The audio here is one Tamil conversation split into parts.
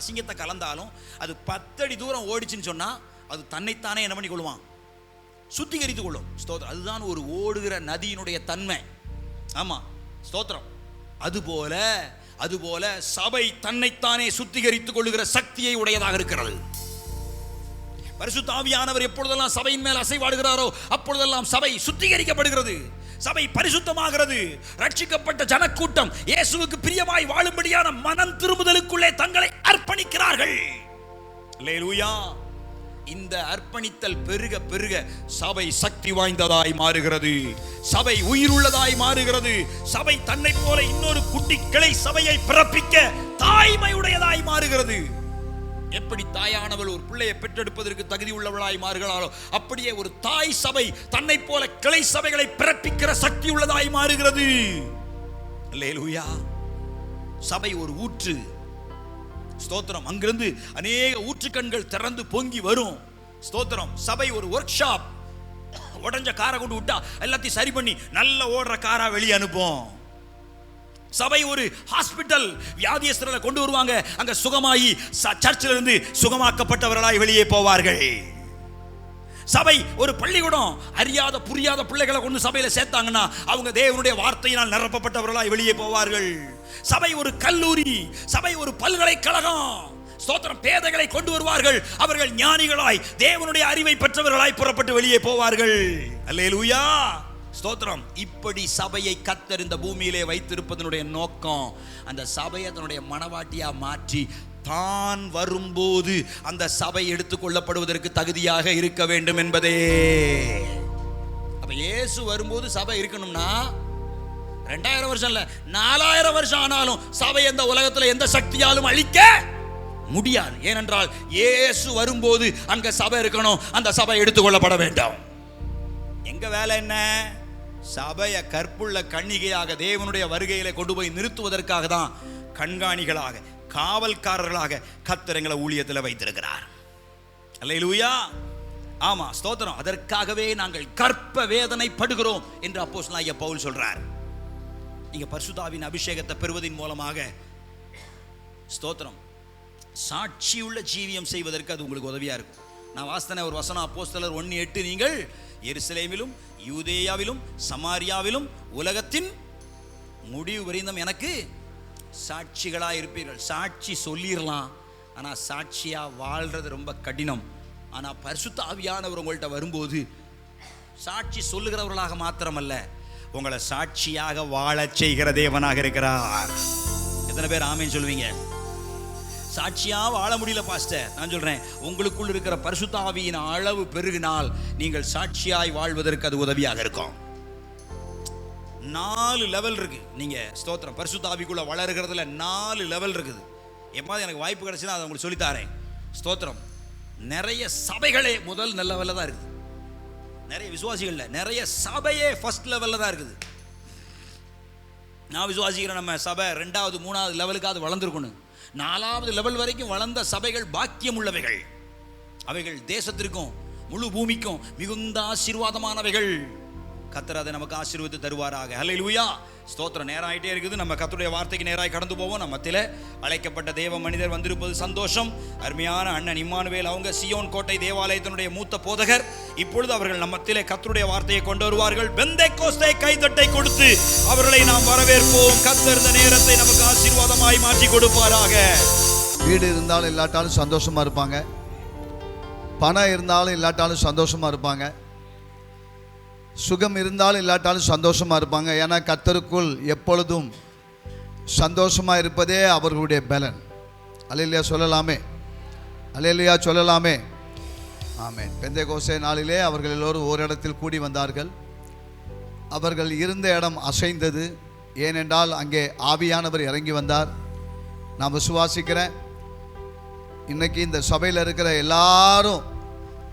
அசிங்கத்தை கலந்தாலும் அது 10 அடி தூரம் ஓடிச்சுன்னு சொன்னா அது தன்னைத்தானே என்ன பண்ணி கொள்ளுவான்? சுத்திகரித்து கொள்ளும். ஸ்தோத்திரம். அதுதான் ஒரு ஓடுகிற நதியினுடைய தன்மை. ஆமா, ஸ்தோத்திரம். அதுபோல சபை தன்னைத்தானே சுத்திகரித்துக் கொள்ளுகிற சக்தியை உடையதாக இருக்கிறது. பரிசுத்த ஆவியானவர் எப்பொழுதெல்லாம் சபையின் மேல் அசைவாடுகிறாரோ அப்பொழுதெல்லாம் சபை சுத்திகரிக்கப்படுகிறது, சபை பரிசுத்தமாகிறது. ரட்சிக்கப்பட்ட ஜனக்கூட்டம் இயேசுவுக்கு பிரியமாய் வாழும்படியான மனம் திரும்புதலுக்குள்ளே தங்களை அர்ப்பணிக்கிறார்கள். அல்லேலூயா. இந்த அர்ப்பணித்தல் பெருக பெருக சபை சக்தி வாய்ந்ததாய் மாறுகிறது, சபை உயிருள்ளதாய் மாறுகிறது. சபை தன்னை போல இன்னொரு குட்டி கிளை சபையை பிறப்பிக்க தாய்மையுடையதாய் மாறுகிறது. எப்படி தாயானவள் ஒரு பிள்ளையை பெற்றெடுப்பதற்கு தகுதி உள்ளவளாய் மாறுகிறாளோ அப்படியே ஒரு தாய் சபை தன்னை போல கிளை சபைகளை பிறப்பிக்கிற சக்தி உள்ளதாய் மாறுகிறது. அல்லேலூயா. சபை ஒரு ஊற்று. ஸ்தோத்திரம். அங்கிருந்து அநேக ஊற்றுக்கண்கள் திறந்து பொங்கி வரும். ஸ்தோத்திரம். சபை ஒரு ஒர்க் ஷாப். உடஞ்ச காரை கொண்டு விட்டா எல்லாத்தையும் சரி பண்ணி நல்ல ஓடுற காரா வெளியே அனுப்பும். சபை ஒரு ஹாஸ்பிட்டல். வியாதியஸ்தர்களை கொண்டு வருவாங்க, அங்க சுகமாயி சர்ச்சில் இருந்து சுகமாக்கப்பட்டவர்களாய் வெளியே போவார்கள். சபை ஒரு பள்ளிக்கூடம். அறியாத புரியாத பிள்ளைகளை கொண்டு சபையில சேர்த்தாங்கன்னா அவங்க தேவனுடைய வார்த்தையினால் நிரப்பப்பட்டவர்களாய் வெளியே போவார்கள். சபை ஒரு கல்லூரி, சபை ஒரு பல்கலைக்கழகம். ஸ்தோத்திரம். பேதைகளை கொண்டு வருவார்கள், அவர்கள் ஞானிகளாய் தேவனுடைய அறிவை பெற்றவர்களாய் புறப்பட்டு வெளியே போவார்கள். அல்லேலூயா. ஸ்தோத்திரம். இப்படி சபையை கர்த்தர் இந்த பூமியிலே வைத்திருப்பதனுடைய நோக்கம் அந்த சபையை தன்னுடைய மனவாட்டியா மாற்றி தான் வரும்போது அந்த சபை எடுத்துக்கொள்ளப்படுவதற்கு தகுதியாக இருக்க வேண்டும் என்பதே. அப்ப இயேசு வரும்போது சபை இருக்கணும்னா 2000 வருஷம் இல்ல 4000 வருஷம் ஆனாலும் சபை இந்த உலகத்துல எந்த சக்தியாலும் அழிக்க முடியாது. ஏனென்றால் இயேசு வரும்போது அங்க சபை இருக்கணும், அந்த சபை எடுத்துக்கொள்ளப்பட வேண்டும். எங்க வேலை என்ன? சபையை கற்புள்ள கன்னிகையாக தேவனுடைய வருகையில கொண்டு போய் நிறுத்துவதற்காக தான் கண்காணிகளாக காவல்காரர்களாக கர்த்தர் எங்களை ஊழியத்தில் வைத்திருக்கிறார். அல்லேலூயா. ஆமா, ஸ்தோத்திரம். அதற்காகவே நாங்கள் கற்ப வேதனை படுகிறோம் என்று அப்போஸ்தலனாகிய பவுல் சொல்றார். நீங்க பரிசுத்தாவின் அபிஷேகத்தை பெறுவதன் மூலமாக ஸ்தோத்திரம் சாட்சியுள்ள ஜீவியம் செய்வதற்கு அது உங்களுக்கு உதவியா இருக்கும். நான் வாசித்தன ஒரு வசனம் அப்போஸ்தலர் 1:8, நீங்கள் எருசலேமிலும் யூதேயாவிலும் சமாரியாவிலும் உலகத்தின் முடிவு வரைந்தும் எனக்கு சாட்சிகளாக இருப்பீர்கள். சாட்சி சொல்லிடலாம், ஆனால் சாட்சியாக வாழ்றது ரொம்ப கடினம். ஆனால் பரிசுத்த ஆவியானவர் உங்கள்கிட்ட வரும்போது சாட்சி சொல்லுகிறவர்களாக மாத்திரமல்ல, உங்களை சாட்சியாக வாழச் செய்கிற தேவனாக இருக்கிறார். எத்தனை பேர் ஆமேன் சொல்லுவீங்க? சாட்சியாக வாழ முடியல பாஸ்டர், நான் சொல்கிறேன், உங்களுக்குள் இருக்கிற பரிசுத்த ஆவியின் அளவு பெருகினால் நீங்கள் சாட்சியாய் வாழ்வதற்கு அது உதவியாக இருக்கும். 4 லெவல் இருக்கு. நீங்க ஸ்தோத்திரம் பரிசுத்த ஆவிக்குள்ள வளர்கிறதுல 4 லெவல் இருக்குது. எப்போது எனக்கு வாய்ப்பு கிடைச்சுன்னா அதை உங்களுக்கு சொல்லித்தாரேன். ஸ்தோத்திரம். நிறைய சபைகளே முதல் லெவலில் தான் இருக்குது. நிறைய விசுவாசிகள்ல நிறைய சபையே ஃபர்ஸ்ட் லெவலில் தான் இருக்குது. நான் விசுவாசிக்கிறேன் நம்ம சபை 2வது 3வது லெவலுக்காவது வளர்ந்துருக்கணும். 4வது லெவல் வரைக்கும் வளர்ந்த சபைகள் பாக்கியம் உள்ளவைகள். அவைகள் தேசத்திற்கும் முழு பூமிக்கும் மிகுந்த ஆசீர்வாதமானவைகள். கர்த்தர் அதை நமக்கு ஆசீர்வதித்து தருவாராக. ஹல்லேலூயா. ஸ்தோத்திரம். நேரம் ஆகிட்டே இருக்குது. நம்ம கர்த்தருடைய வார்த்தைக்கு நேராய் கடந்து போவோம். நம்ம மத்தியில அழைக்கப்பட்ட தேவ மனிதர் வந்திருப்பது சந்தோஷம். அருமையான அண்ணன் இம்மானுவேல், அவங்க சியோன் கோட்டை தேவாலயத்தினுடைய மூத்த போதகர். இப்பொழுது அவர்கள் நம்ம மத்தியில கர்த்தருடைய வார்த்தையை கொண்டு வருவார்கள். பெந்தேகோஸ்தே கைதட்டை கொடுத்து அவர்களை நாம் வரவேற்போம். கர்த்தர் இந்த நேரத்தை நமக்கு ஆசீர்வாதமாய் மாற்றி கொடுப்பாராக. வீடு இருந்தாலும் இல்லாட்டாலும் சந்தோஷமா இருப்பாங்க, பணம் இருந்தாலும் இல்லாட்டாலும் சந்தோஷமா இருப்பாங்க, சுகம் இருந்தாலும் இல்லாட்டாலும் சந்தோஷமா இருப்பாங்க. ஏன்னா கர்த்தருக்குள் எப்பொழுதும் சந்தோஷமா இருப்பதே அவர்களுடைய பலன். அல்லேலூயா சொல்லலாமே, அல்லேலூயா சொல்லலாமே. ஆமென். பெந்தேகோஸ்தே நாளிலே அவர்கள் எல்லோரும் ஓரிடத்தில் கூடி வந்தார்கள். அவர்கள் இருந்த இடம் அசைந்தது. ஏனென்றால் அங்கே ஆவியானவர் இறங்கி வந்தார். நான் விசுவாசிக்கிறேன், இன்னைக்கு இந்த சபையில் இருக்கிற எல்லாரும்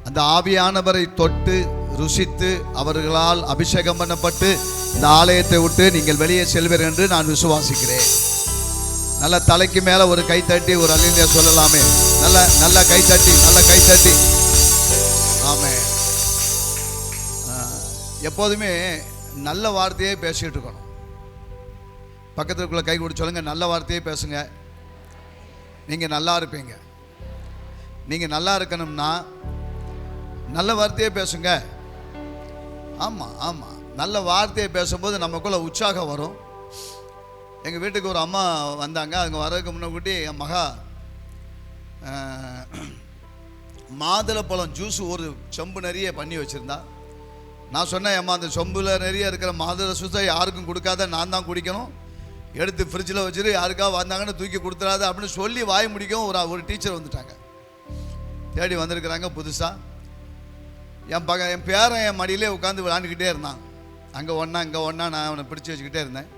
அந்த ஆவியானவரை தொட்டு ருசித்து அவர்களால் அபிஷேகம் பண்ணப்பட்டு இந்த ஆலயத்தை விட்டு நீங்கள் வெளியே செல்வீர்கள் என்று நான் விசுவாசிக்கிறேன். நல்ல தலைக்கு மேல ஒரு கைத்தட்டி ஒரு அல்லேலூயா சொல்லலாமே. நல்ல கைத்தட்டி, நல்ல கைத்தட்டி. ஆமென். எப்போதுமே நல்ல வார்த்தையே பேசிட்டு இருக்கணும். பக்கத்துக்குள்ள கை கொடுத்து சொல்லுங்க, நல்ல வார்த்தையே பேசுங்க. நீங்கள் நல்லா இருப்பீங்க. நீங்கள் நல்லா இருக்கணும்னா நல்ல வார்த்தையே பேசுங்க. ஆமாம் ஆமாம், நல்ல வார்த்தையை பேசும்போது நமக்குள்ள உற்சாகம் வரும். எங்கள் வீட்டுக்கு ஒரு அம்மா வந்தாங்க. அவங்க வரதுக்கு முன்னாடி என் மகா மாதுளப்பழம் ஜூஸ் ஒரு சொம்பு நிறைய பண்ணி வச்சுருந்தா. நான் சொன்னேன், அம்மா அந்த சொம்பில் நிறைய இருக்கிற மாதுளை ஜூஸை யாருக்கும் கொடுக்காத, நான் தான் குடிக்கணும், எடுத்து ஃப்ரிட்ஜில் வச்சுட்டு யாருக்காக வந்தாங்கன்னு தூக்கி கொடுத்துடாது அப்படின்னு சொல்லி வாய் முடிக்கவும் ஒரு டீச்சர் வந்துட்டாங்க. தேடி வந்திருக்கிறாங்க புதுசாக. என் பேரன் என் மடியிலே உட்காந்து விளாண்டுக்கிட்டே இருந்தான். அங்கே ஒன்றா இங்கே ஒன்றா நான் அவனை பிடிச்சி வச்சுக்கிட்டே இருந்தேன்.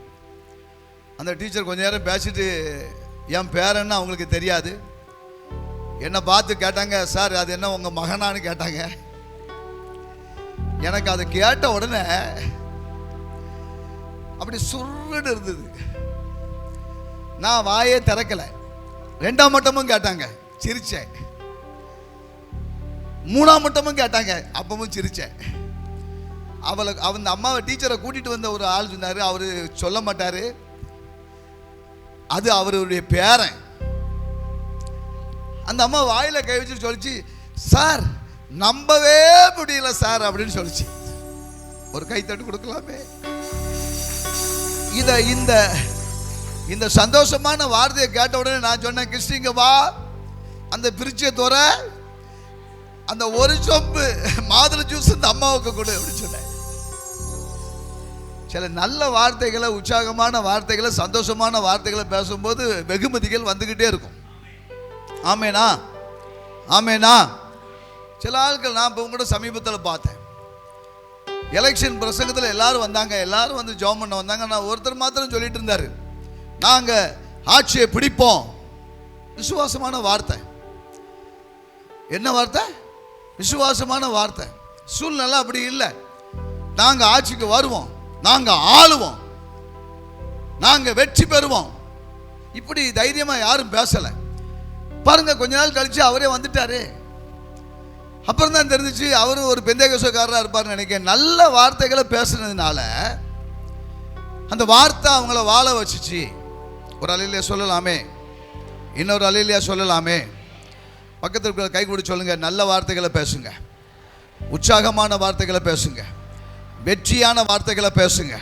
அந்த டீச்சர் கொஞ்ச நேரம் பேசிட்டு என் பேரன்னு அவங்களுக்கு தெரியாது, என்னை பார்த்து கேட்டாங்க, சார் அது என்ன உங்கள் மகனான்னு கேட்டாங்க. எனக்கு அதை கேட்ட உடனே அப்படி சுருன்னு இருந்தது. நான் வாயே திறக்கலை. 2ஆம் மட்டமும் கேட்டாங்க, சிரிச்சேன். 3ஆம் மட்டமும் கேட்டாங்க, அப்பவும் சிரிச்சேன். அந்த அம்மாவை டீச்சரை கூட்டிட்டு வந்த ஒரு ஆள் சொன்னார், அவரு சொல்ல மாட்டாரு, அது அவருடைய பேரன். அந்த அம்மா வாயில கை வச்சு சொல்லிச்சு, சார் நம்பவே முடியல சார் அப்படின்னு சொல்லிச்சு. ஒரு கைத்தட்டு கொடுக்கலாமே. இந்த சந்தோஷமான வார்த்தையை கேட்ட உடனே நான் சொன்னேன், கிறிஸ்டிங்க வா, அந்த பிரிட்ஜை தோற, அந்த ஒரு சொம்பு மாதுளை ஜூஸ் இந்த அம்மாவுக்கு கொடு அப்படின்னு சொன்னேன். சில நல்ல வார்த்தைகளை, உற்சாகமான வார்த்தைகளை, சந்தோஷமான வார்த்தைகளை பேசும்போது வெகுமதிகள் வந்துக்கிட்டே இருக்கும். ஆமேனா ஆமேனா. சில ஆட்கள் நான் இப்போ கூட சமீபத்தில் பார்த்தேன், எலெக்ஷன் பிரசங்கத்தில் எல்லாரும் வந்தாங்க, எல்லாரும் வந்து ஜெபம் பண்ண வந்தாங்க. நான் ஒருத்தர் மாத்திரம் சொல்லிட்டு இருந்தார், நாங்கள் ஆட்சியை பிடிப்போம். விசுவாசமான வார்த்தை. என்ன வார்த்தை? விசுவாசமான வார்த்தை. சூழ்நிலை அப்படி இல்லை. நாங்கள் ஆட்சிக்கு வருவோம், நாங்கள் ஆளுவோம், நாங்கள் வெற்றி பெறுவோம், இப்படி தைரியமாக யாரும் பேசலை. பாருங்க, கொஞ்ச நாள் கழிச்சு அவரே வந்துட்டாரு. அப்புறம் தான் தெரிஞ்சிச்சு அவரு ஒரு பெந்தேகோஸ்தேக்காரராக இருப்பார்னு நினைக்கிறேன். நல்ல வார்த்தைகளை பேசுனதுனால அந்த வார்த்தை அவங்கள வாழ வச்சுச்சு. ஒரு அல்லேலூயா சொல்லலாமே, இன்னொரு அல்லேலூயா சொல்லலாமே. பக்கத்தில் இருக்கிற கை கூட சொல்லுங்க, நல்ல வார்த்தைகளை பேசுங்க, உற்சாகமான வார்த்தைகளை பேசுங்க, வெற்றியான வார்த்தைகளை பேசுங்க,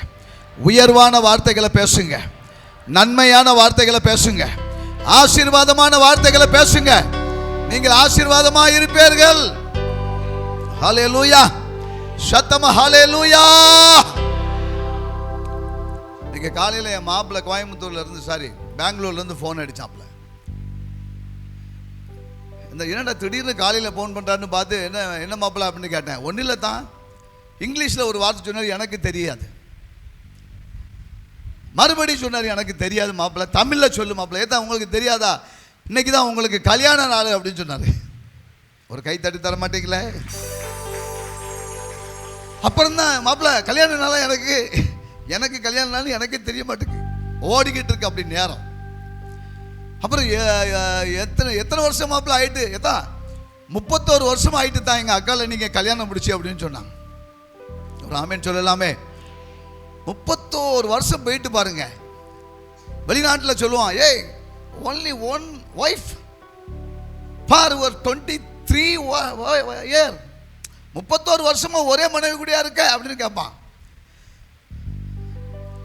உயர்வான வார்த்தைகளை பேசுங்க, நன்மையான வார்த்தைகளை பேசுங்க, ஆசீர்வாதமான வார்த்தைகளை பேசுங்க. நீங்கள் ஆசீர்வாதமாக இருப்பீர்கள். ஹல்லேலூயா, சத்தமா ஹல்லேலூயா. இன்னைக்கு காலையில் என் மாப்பிள்ளை கோயம்புத்தூர்ல இருந்து பெங்களூர்ல இருந்து ஃபோன் அடிச்சாப்ல. இந்த என்னடா திடீர்னு காலையில் ஃபோன் பண்ணுறான்னு பார்த்து என்ன மாப்பிள்ளை அப்படின்னு கேட்டேன். ஒன்றும் இல்லை தான், இங்கிலீஷில் ஒரு வார்த்தை சொன்னார், எனக்கு தெரியாது. மறுபடியும் சொன்னார், எனக்கு தெரியாது மாப்பிள்ளை, தமிழில் சொல்லு மாப்பிள்ளை. ஏதா உங்களுக்கு தெரியாதா, இன்னைக்கு தான் உங்களுக்கு கல்யாண நாள் அப்படின்னு சொன்னார். ஒரு கை தட்டி தர மாட்டீங்களே. அப்புறம் தான் மாப்பிள்ளை கல்யாண நாள், எனக்கு கல்யாண நாள் எனக்கு தெரிய மாட்டேங்குது, ஓடிக்கிட்டு இருக்கு அப்படி நேரம். அப்புறம் எத்தனை வருஷம் மாப்பிள்ளை ஆயிட்டு? 31 வருஷம் ஆயிட்டு தான் எங்கள் அக்காவில் நீங்கள் கல்யாணம் முடிச்சு அப்படின்னு சொன்னாங்க. ஒரு ஆமேன் சொல்லலாமே. 31 வருஷம் போயிட்டு பாருங்க. வெளிநாட்டில் சொல்லுவான், ஏய் only one wife for 23 year. 31 வருஷமா ஒரே மனைவி கூடயா இருக்க அப்படின்னு கேட்பான்.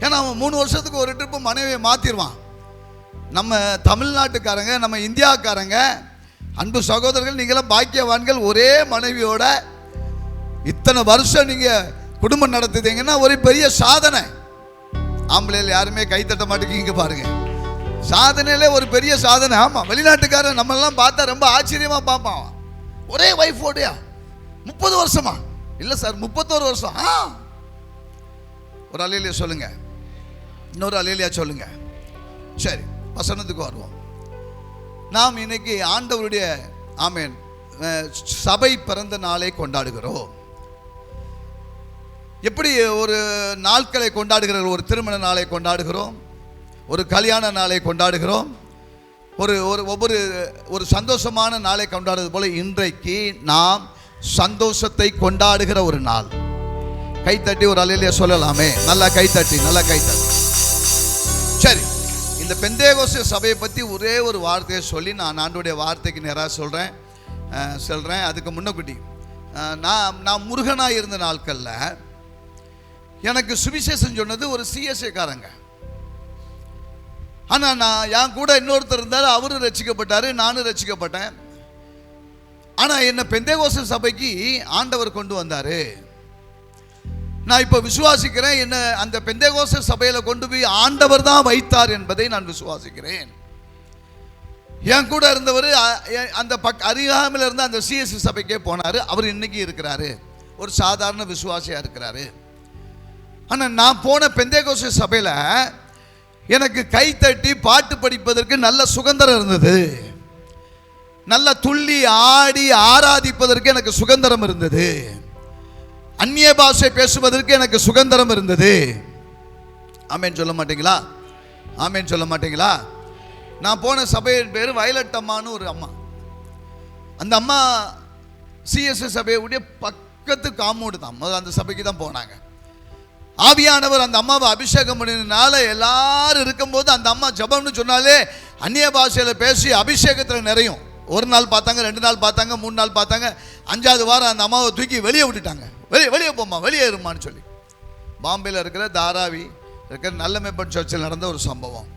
ஏன்னா அவன் 3 வருஷத்துக்கு ஒரு ட்ரிப்பு மனைவியை மாத்திடுவான். நம்ம தமிழ்நாட்டுக்காரங்க, நம்ம இந்தியாக்காரங்க, அன்பு சகோதரர்கள், நீங்களாம் பாக்கியவான்கள். ஒரே மனைவியோட இத்தனை வருஷம் நீங்க குடும்பம் நடத்துதீங்கன்னா ஒரு பெரிய சாதனை. ஆம்பளையில் யாருமே கைத்தட்ட மாட்டேங்க பாருங்க. சாதனையிலே ஒரு பெரிய சாதனை. ஆமா, வெளிநாட்டுக்காரன் நம்மெல்லாம் பார்த்தா ரொம்ப ஆச்சரியமா பார்ப்பான். ஒரே வைஃபோடையா 30 வருஷமா? இல்லை சார், 31 வருஷம். ஒரு அல்லேலூயா சொல்லுங்க, இன்னொரு அல்லேலூயா சொல்லுங்க. சரி, வசனத்துக்கு வருவோம். நாம் இன்னைக்கு ஆண்டவருடைய ஆமென் சபை பிறந்த நாளை கொண்டாடுகிறோம். எப்படி ஒரு நாட்களை கொண்டாடுகிறோம்? ஒரு திருமண நாளை கொண்டாடுகிறோம், ஒரு கல்யாண நாளை கொண்டாடுகிறோம், ஒவ்வொரு சந்தோஷமான நாளை கொண்டாடுறது போல இன்றைக்கு நாம் சந்தோஷத்தை கொண்டாடுகிற ஒரு நாள். கைத்தட்டி ஒரு அல்லேலூயா சொல்லலாமே. நல்லா கைத்தட்டி, நல்லா கைத்தட்டி. சரி, இந்த பெந்தேகோஸ்தே சபையை பற்றி ஒரே ஒரு வார்த்தையை சொல்லி நான் ஆண்டவருடைய வார்த்தைக்கு நேராக சொல்கிறேன். அதுக்கு முன்னக்குட்டி நான் முருகனாக இருந்த நாட்களில் எனக்கு சுவிசேஷம் சொன்னது ஒரு சிஎஸ்ஏ காரங்க. ஆனால் நான் என் கூட இன்னொருத்தர் இருந்தார், அவரும் ரட்சிக்கப்பட்டார், நானும் ரட்சிக்கப்பட்டேன். ஆனால் என்னை பெந்தேகோஸ்தே சபைக்கு ஆண்டவர் கொண்டு வந்தார். நான் இப்போ விசுவாசிக்கிறேன், என்ன அந்த பெந்தேகோஸ்தே சபையில் கொண்டு போய் ஆண்டவர் தான் வைத்தார் என்பதை நான் விசுவாசிக்கிறேன். என் கூட இருந்தவர் அந்த அருகாமையில் இருந்த அந்த சிஎஸ்சி சபைக்கே போனார். அவர் இன்னைக்கு இருக்கிறாரு, ஒரு சாதாரண விசுவாசியாக இருக்கிறாரு. ஆனால் நான் போன பெந்தேகோஸ்தே சபையில் எனக்கு கைத்தட்டி பாட்டு படிப்பதற்கு நல்ல சுதந்திரம் இருந்தது. நல்ல துள்ளி ஆடி ஆராதிப்பதற்கு எனக்கு சுதந்திரம் இருந்தது. அந்நிய பாஷை பேசுவதற்கு எனக்கு சுதந்திரம் இருந்தது. ஆமேன் சொல்ல மாட்டீங்களா? ஆமேன் சொல்ல மாட்டீங்களா? நான் போன சபையின் பேர் வயலட் அம்மான்னு ஒரு அம்மா. அந்த அம்மா சிஎஸ்ஐ சபையுடைய பக்கத்து காம்பவுண்டு தான். முதல்ல அந்த சபைக்கு தான் போனாங்க. ஆவியானவர் அந்த அம்மாவை அபிஷேகம் பண்ணினால எல்லாரும் இருக்கும்போது அந்த அம்மா ஜபம்னு சொன்னாலே அந்நிய பாஷையில் பேசி அபிஷேகத்தில் நிறையும். ஒரு நாள் பார்த்தாங்க, 2 நாள் பார்த்தாங்க, 3 நாள் பார்த்தாங்க. 5வது வாரம் அந்த அம்மாவை தூக்கி வெளியே விட்டுட்டாங்க. வெளியே போம்மா, வெளியே இருமான்னு சொல்லி. பாம்பேயில் இருக்கிற தாராவி இருக்கிற நல்ல மேம்பன் சர்ச்சில் நடந்த ஒரு சம்பவம்.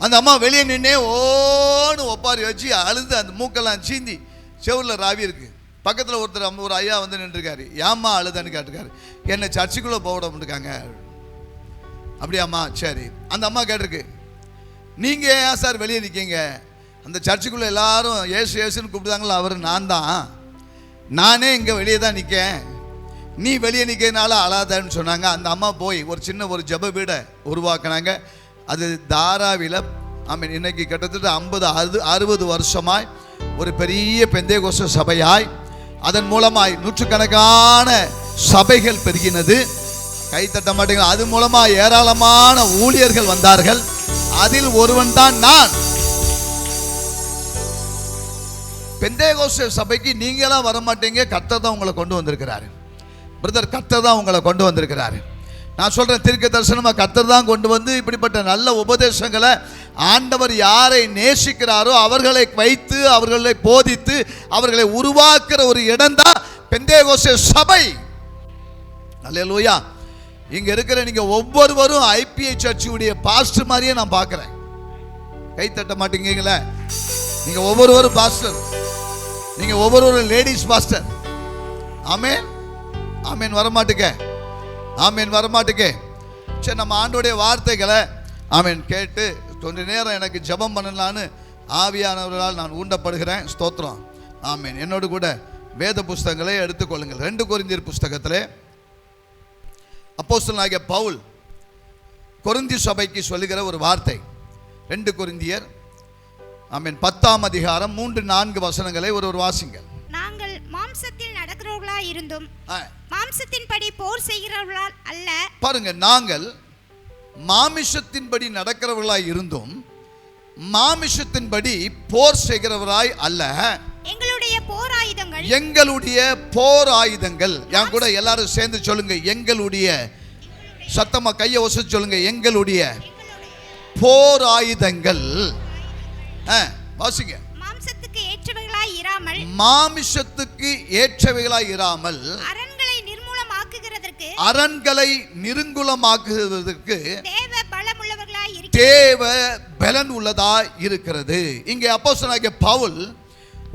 அந்த அம்மா வெளியே நின்னே ஓன்னு ஒப்பாரி வச்சு அழுது அந்த மூக்கெல்லாம் சீந்தி செவுரில் ராவி இருக்கு. பக்கத்தில் ஒருத்தர் ஒரு ஐயா வந்து நின்றுருக்காரு. ஏம்மா அழுதான்னு கேட்டிருக்காரு. என்னை சர்ச்சுக்குள்ளே போடாமட்டுருக்காங்க. அப்படியாம்மா, சரி. அந்த அம்மா கேட்டிருக்கு, நீங்கள் ஏன் சார் வெளியே நிற்கீங்க? அந்த சர்ச்சுக்குள்ளே எல்லாரும் ஏசு ஏசுன்னு கூப்பிடுதாங்களா, அவர் நான் தான், நானே இங்கே வெளியே தான் நிற்கேன், நீ வெளியே நிற்கிறதுனால அழாதன்னு சொன்னாங்க. அந்த அம்மா போய் ஒரு சின்ன ஒரு ஜெப வீடை உருவாக்குனாங்க. அது தாராவில இன்னைக்கு கிட்டத்தட்ட 50-60 வருஷமாய் ஒரு பெரிய பெந்தேகோஸ்தே சபையாய், அதன் மூலமாய் நூற்றுக்கணக்கான சபைகள் பெருகினது. கை தட்ட மாட்டீங்களா? அது மூலமாக ஏராளமான ஊழியர்கள் வந்தார்கள். அதில் ஒருவன் தான் நான். பெந்தேகோஸ்தே சபைக்கு நீங்களாம் வர மாட்டீங்க, கர்த்தர் தான் உங்களை கொண்டு வந்திருக்கிறாரு. பிரதர், கர்த்தர் தான் உங்களை கொண்டு வந்திருக்கிறாரு. நான் சொல்கிறேன், தீர்க்க தரிசனமாக கர்த்தர் தான் கொண்டு வந்து இப்படிப்பட்ட நல்ல உபதேசங்களை ஆண்டவர் யாரை நேசிக்கிறாரோ அவர்களை வைத்து அவர்களை போதித்து அவர்களை உருவாக்குற ஒரு இடம் தான் பெந்தேகோஸ்தே சபை. அல்லேலூயா. இங்கே இருக்கிற நீங்கள் ஒவ்வொருவரும் ஐபிஐ சர்ச்சுடைய பாஸ்டர் மாதிரியே நான் பார்க்குறேன். கை தட்ட மாட்டீங்களே? நீங்கள் ஒவ்வொருவரும் பாஸ்டர், நீங்கள் ஒவ்வொருவரும் லேடிஸ் பாஸ்டர். ஆமேன், ஆமேன். வரமாட்டுக்க, ஆமேன், வரமாட்டுக்க. சரி, நம்ம ஆண்டோடைய வார்த்தைகளை ஆமேன் கேட்டு கொஞ்ச நேரம் எனக்கு ஜெபம் பண்ணலான்னு ஆவியானவர்களால் நான் ஊண்டப்படுகிறேன். ஸ்தோத்திரம். ஆமேன். என்னோடு கூட வேத புஸ்தகங்களை எடுத்துக்கொள்ளுங்கள். 2 கொரிந்தியர் புஸ்தகத்திலே அப்போஸ்தலனாகிய பவுல் கொரிந்தி சபைக்கு சொல்லுகிற ஒரு வார்த்தை. 2 கொரிந்தியர் ஆமென் 10ஆம் அதிகாரம் 3-4 வசனங்களை ஒரு வாசிங்க. நாங்கள் மாம்சத்தில் நடக்கிறவர்களாய் இருந்தும் மாம்சத்தின்படி போர் செய்கிறவர்களால் அல்ல. பாருங்க, நாங்கள் மாமிசத்தின்படி நடக்கிறவர்களாய் இருந்தும் மாமிசத்தின்படி போர் செய்கிறவராய் அல்ல. எங்களுடைய போர் ஆயுதங்கள் என் கூட எல்லாரும் சேர்ந்து சொல்லுங்க. எங்களுடைய, சத்தமா கையை ஒசைச்சு சொல்லுங்க. எங்களுடைய போர் ஆயுதங்கள் வாசிங்க. மாம்சத்துக்கு ஏற்றவைகளாய் இராமல், மாமிசத்துக்கு ஏற்றவைகளாய் இராமல் அரண்களை நிர்மூலமாக்குகிறதற்கு தேவ பலன் உள்ளதாய் இருக்கிறது. இங்கே அப்போஸ்தலனாகிய பவுல்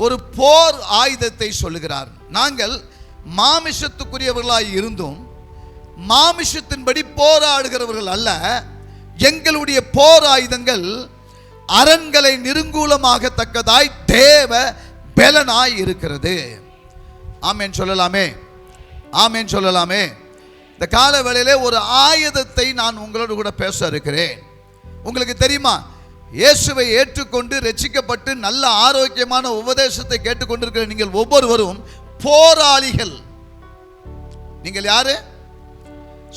ஒரு போர் ஆயுதத்தை சொல்லுகிறார். நாங்கள் மாமிசத்துக்குரியவர்களாய் இருந்தும் மாமிசத்தின்படி போராடுகிறவர்கள் அல்ல. எங்களுடைய போர் ஆயுதங்கள் அரண்களை நிர்மூலமாகத்தக்கதாய் தேவ பலனாய் இருக்கிறது. ஆமேன் சொல்லலாமே, ஆமேன் சொல்லலாமே. இந்த கால வேளையிலே ஒரு ஆயுதத்தை நான் உங்களோடு கூட பேச இருக்கிறேன். உங்களுக்கு தெரியுமா, இயேசுவை ஏற்றுக்கொண்டு ரட்சிக்கப்பட்டு நல்ல ஆரோக்கியமான உபதேசத்தை கேட்டுக்கொண்டிருக்கிற நீங்கள் ஒவ்வொருவரும் போராளிகள். நீங்கள் யாரு?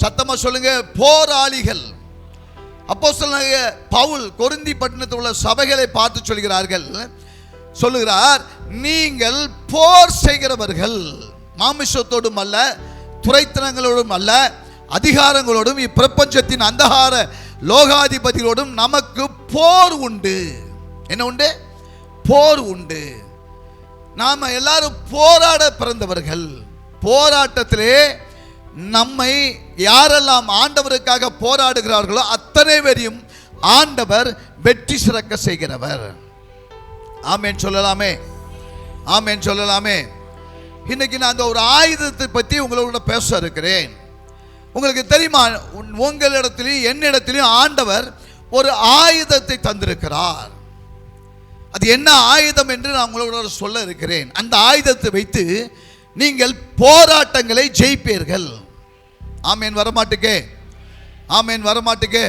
சத்தமா சொல்லுங்க, போராளிகள். அப்போஸ்தலனாகிய பவுல் கொரிந்தி பட்டணத்தில் உள்ள சபைகளை பார்த்து சொல்லுகிறார், நீங்கள் போர் செய்கிறவர்கள். மாமிசத்தோடும் அல்ல, துரைத்தனங்களோடும் அல்ல, அதிகாரங்களோடும், இப்பிரபஞ்சத்தின் அந்தகார லோகாதிபதிகளோடும் நமக்கு போர் உண்டு. என்ன உண்டு? போர் உண்டு. நாம எல்லாரும் போராட பிறந்தவர்கள். போராட்டத்திலே நம்மை யாரெல்லாம் ஆண்டவருக்காக போராடுகிறார்களோ அத்தனை பேரையும் ஆண்டவர் வெற்றி சிறக்க செய்கிறவர். ஆமென் சொல்லலாமே, ஆமென் சொல்லலாமே. இன்னைக்கு நான் அந்த ஒரு ஆயுதத்தை பற்றி உங்களோட பேச இருக்கிறேன். உங்களுக்கு தெரியுமா, உங்களிடத்திலும் என்னிடத்திலும் ஆண்டவர் ஒரு ஆயுதத்தை தந்திருக்கிறார். அது என்ன ஆயுதம் என்று நான் உங்களோட சொல்ல இருக்கிறேன். அந்த ஆயுதத்தை வைத்து நீங்கள் போராட்டங்களை ஜெயிப்பீர்கள். ஆமேன் வரமாட்டுக்கே, ஆமேன் வரமாட்டுக்கே.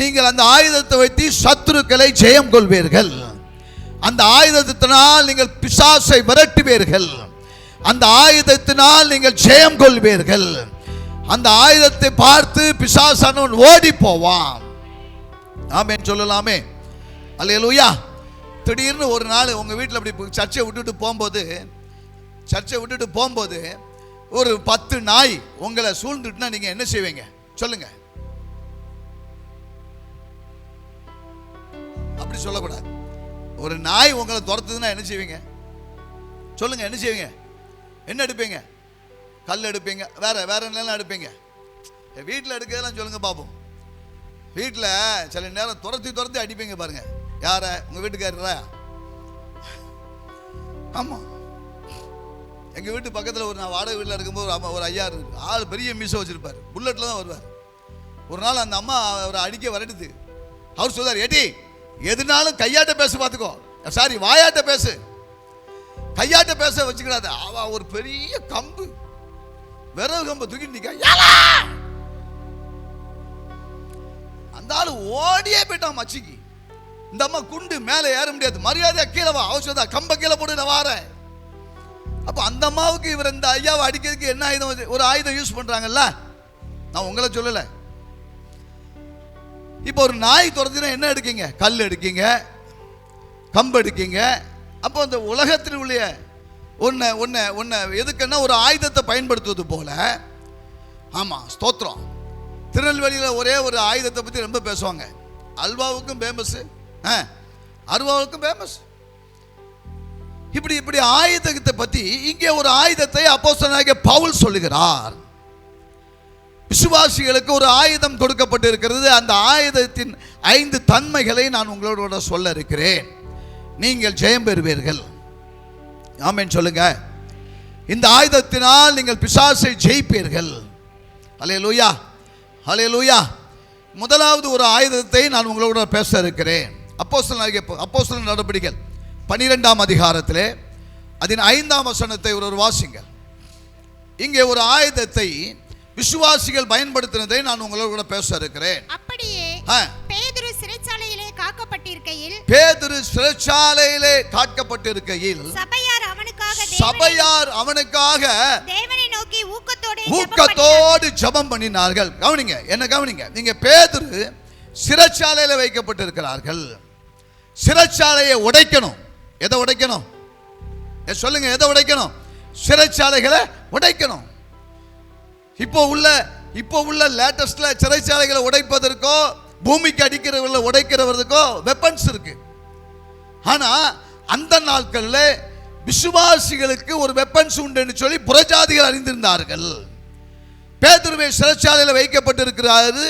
நீங்கள் அந்த ஆயுதத்தை வைத்து சத்துருக்களை ஜெயம் கொள்வீர்கள். அந்த ஆயுதத்தினால் நீங்கள் பிசாசை விரட்டுவீர்கள். அந்த ஆயுதத்தினால் நீங்கள் ஜெயம் கொள்வீர்கள். அந்த ஆயுதத்தை பார்த்து பிசாசானவன் ஓடி போவான். ஆமென் சொல்லலாமே, அல்லேலூயா. திடீர்னு ஒரு நாள் உங்கள் வீட்டில் அப்படி சர்ச்சை விட்டுட்டு போகும்போது ஒரு 10 நாய் உங்களை சூழ்ந்துட்டுனா நீங்கள் என்ன செய்வீங்க சொல்லுங்க? அப்படி சொல்லக்கூடாது. ஒரு நாய் உங்களை துரத்துதுன்னா என்ன செய்வீங்க சொல்லுங்க? என்ன செய்வீங்க? என்ன எடுப்பீங்க? கல் எடுப்பீங்க, வேற என்னெல்லாம் எடுப்பீங்க? வீட்டில் எடுக்கிறதெல்லாம் சொல்லுங்க பார்ப்போம். வீட்டில் சில நேரம் துரத்தி அடிப்பீங்க பாருங்க. யார? உங்கள் வீட்டுக்காரரா? ஆமாம். எங்கள் வீட்டு பக்கத்தில் நான் வாடகை வீட்டில் இருக்கும்போது ஒரு ஐயா இருக்கு. ஆள் பெரிய மீசை வச்சுருப்பார், புல்லட்டில் தான் வருவார். ஒரு நாள் அந்த அம்மா அவரை அடிக்க வரட்டுது. அவர் சொல்றார், ஏடி எதுனாலும் கையாட்ட பேச பார்த்துக்கோ, சாரி வாயாட்ட பேசு, கையாட்ட பேச வச்சுக்கிறாத. அவ ஒரு பெரிய கம்பு, விரவு கம்பை தூக்கி நிக்க, அந்த ஆளு ஓடியே போயிட்டான் மச்சிக்கு. இந்த அம்மா குண்டு மேலே ஏற முடியாது, மரியாதையா கீழே வா. அவசரதா கம்ப கீழே போட்டு நான் வாரேன். அப்ப அந்த அம்மாவுக்கு இவர் இந்த ஐயாவை அடிக்கிறதுக்கு என்ன ஆயுதம்? ஒரு ஆயுதம் யூஸ் பண்றாங்கல்ல, நான் உங்களை சொல்லல. இப்போ ஒரு நாய் துரத்தினா என்ன எடுக்கீங்க? கல் எடுக்கீங்க, கம்பு எடுக்கீங்க. அப்போ அந்த உலகத்தில் உள்ள ஒன்ன எதுக்குன்னா ஒரு ஆயுதத்தை பயன்படுத்துவது போல. ஆமாம், ஸ்தோத்திரம். திருநெல்வேலியில் ஒரே ஒரு ஆயுதத்தை பற்றி ரொம்ப பேசுவாங்க. அல்வாவுக்கும் ஃபேமஸ், அருவாவுக்கும் ஃபேமஸ். இப்படி ஆயுதத்தை பற்றி இங்கே ஒரு ஆயுதத்தை அப்போஸ்தலனாகிய பவுல் சொல்லுகிறார். விசுவாசிகளுக்கு ஒரு ஆயுதம் கொடுக்கப்பட்டு இருக்கிறது. அந்த ஆயுதத்தின் 5 தன்மைகளை நான் உங்களோட சொல்ல இருக்கிறேன். நீங்கள் ஜெயம் பெறுவீர்கள். ஆமென் சொல்லுங்க. இந்த ஆயுதத்தினால் நீங்கள் பிசாசை ஜெயிப்பீர்கள். அல்லேலூயா, அல்லேலூயா. முதலாவது ஒரு ஆயுதத்தை நான் உங்களோட பேச இருக்கிறேன். அப்போஸ்தலர் நடபடிகள் 12ஆம் அதிகாரத்திலே அதன் 5ஆம் வசனத்தை ஒரு வாசிங்கள். இங்கே ஒரு ஆயுதத்தை விசுவாசிகள் பயன்படுத்தினதை நான் உங்களோட பேச இருக்கிறேன். அப்படியே பேதுரு சிறைச்சாலையிலே காக்கப்பட்டிருக்கையில் சபையார் அவனுக்காக தேவனை நோக்கி ஊக்கத்தோடு ஜெபம் பண்ணினார்கள். கவனிங்க, என்ன கவனிங்க. நீங்க பேதுரு சிறைச்சாலையில வைக்கப்பட்டிருக்கிறார்கள். சிறைச்சாலையை உடைக்கணும். எதை உடைக்கணும் சொல்லுங்க? எதை உடைக்கணும்? சிறைச்சாலைகளை உடைக்கணும். இப்போ உள்ள லேட்டஸ்ட்ல சிறைச்சாலைகளை உடைப்பதற்கோ பூமிக்கு அடிக்கிறவர்களை உடைக்கிறவர்களுக்கோ வெப்பன்ஸ் இருக்கு. ஆனா அந்த நாட்களில் விசுவாசிகளுக்கு ஒரு வெப்பன்ஸ் உண்டு சொல்லி புறஜாதிகள் அறிந்திருந்தார்கள். பேதுருவை சிறைச்சாலையில் வைக்கப்பட்டிருக்கிறாரு.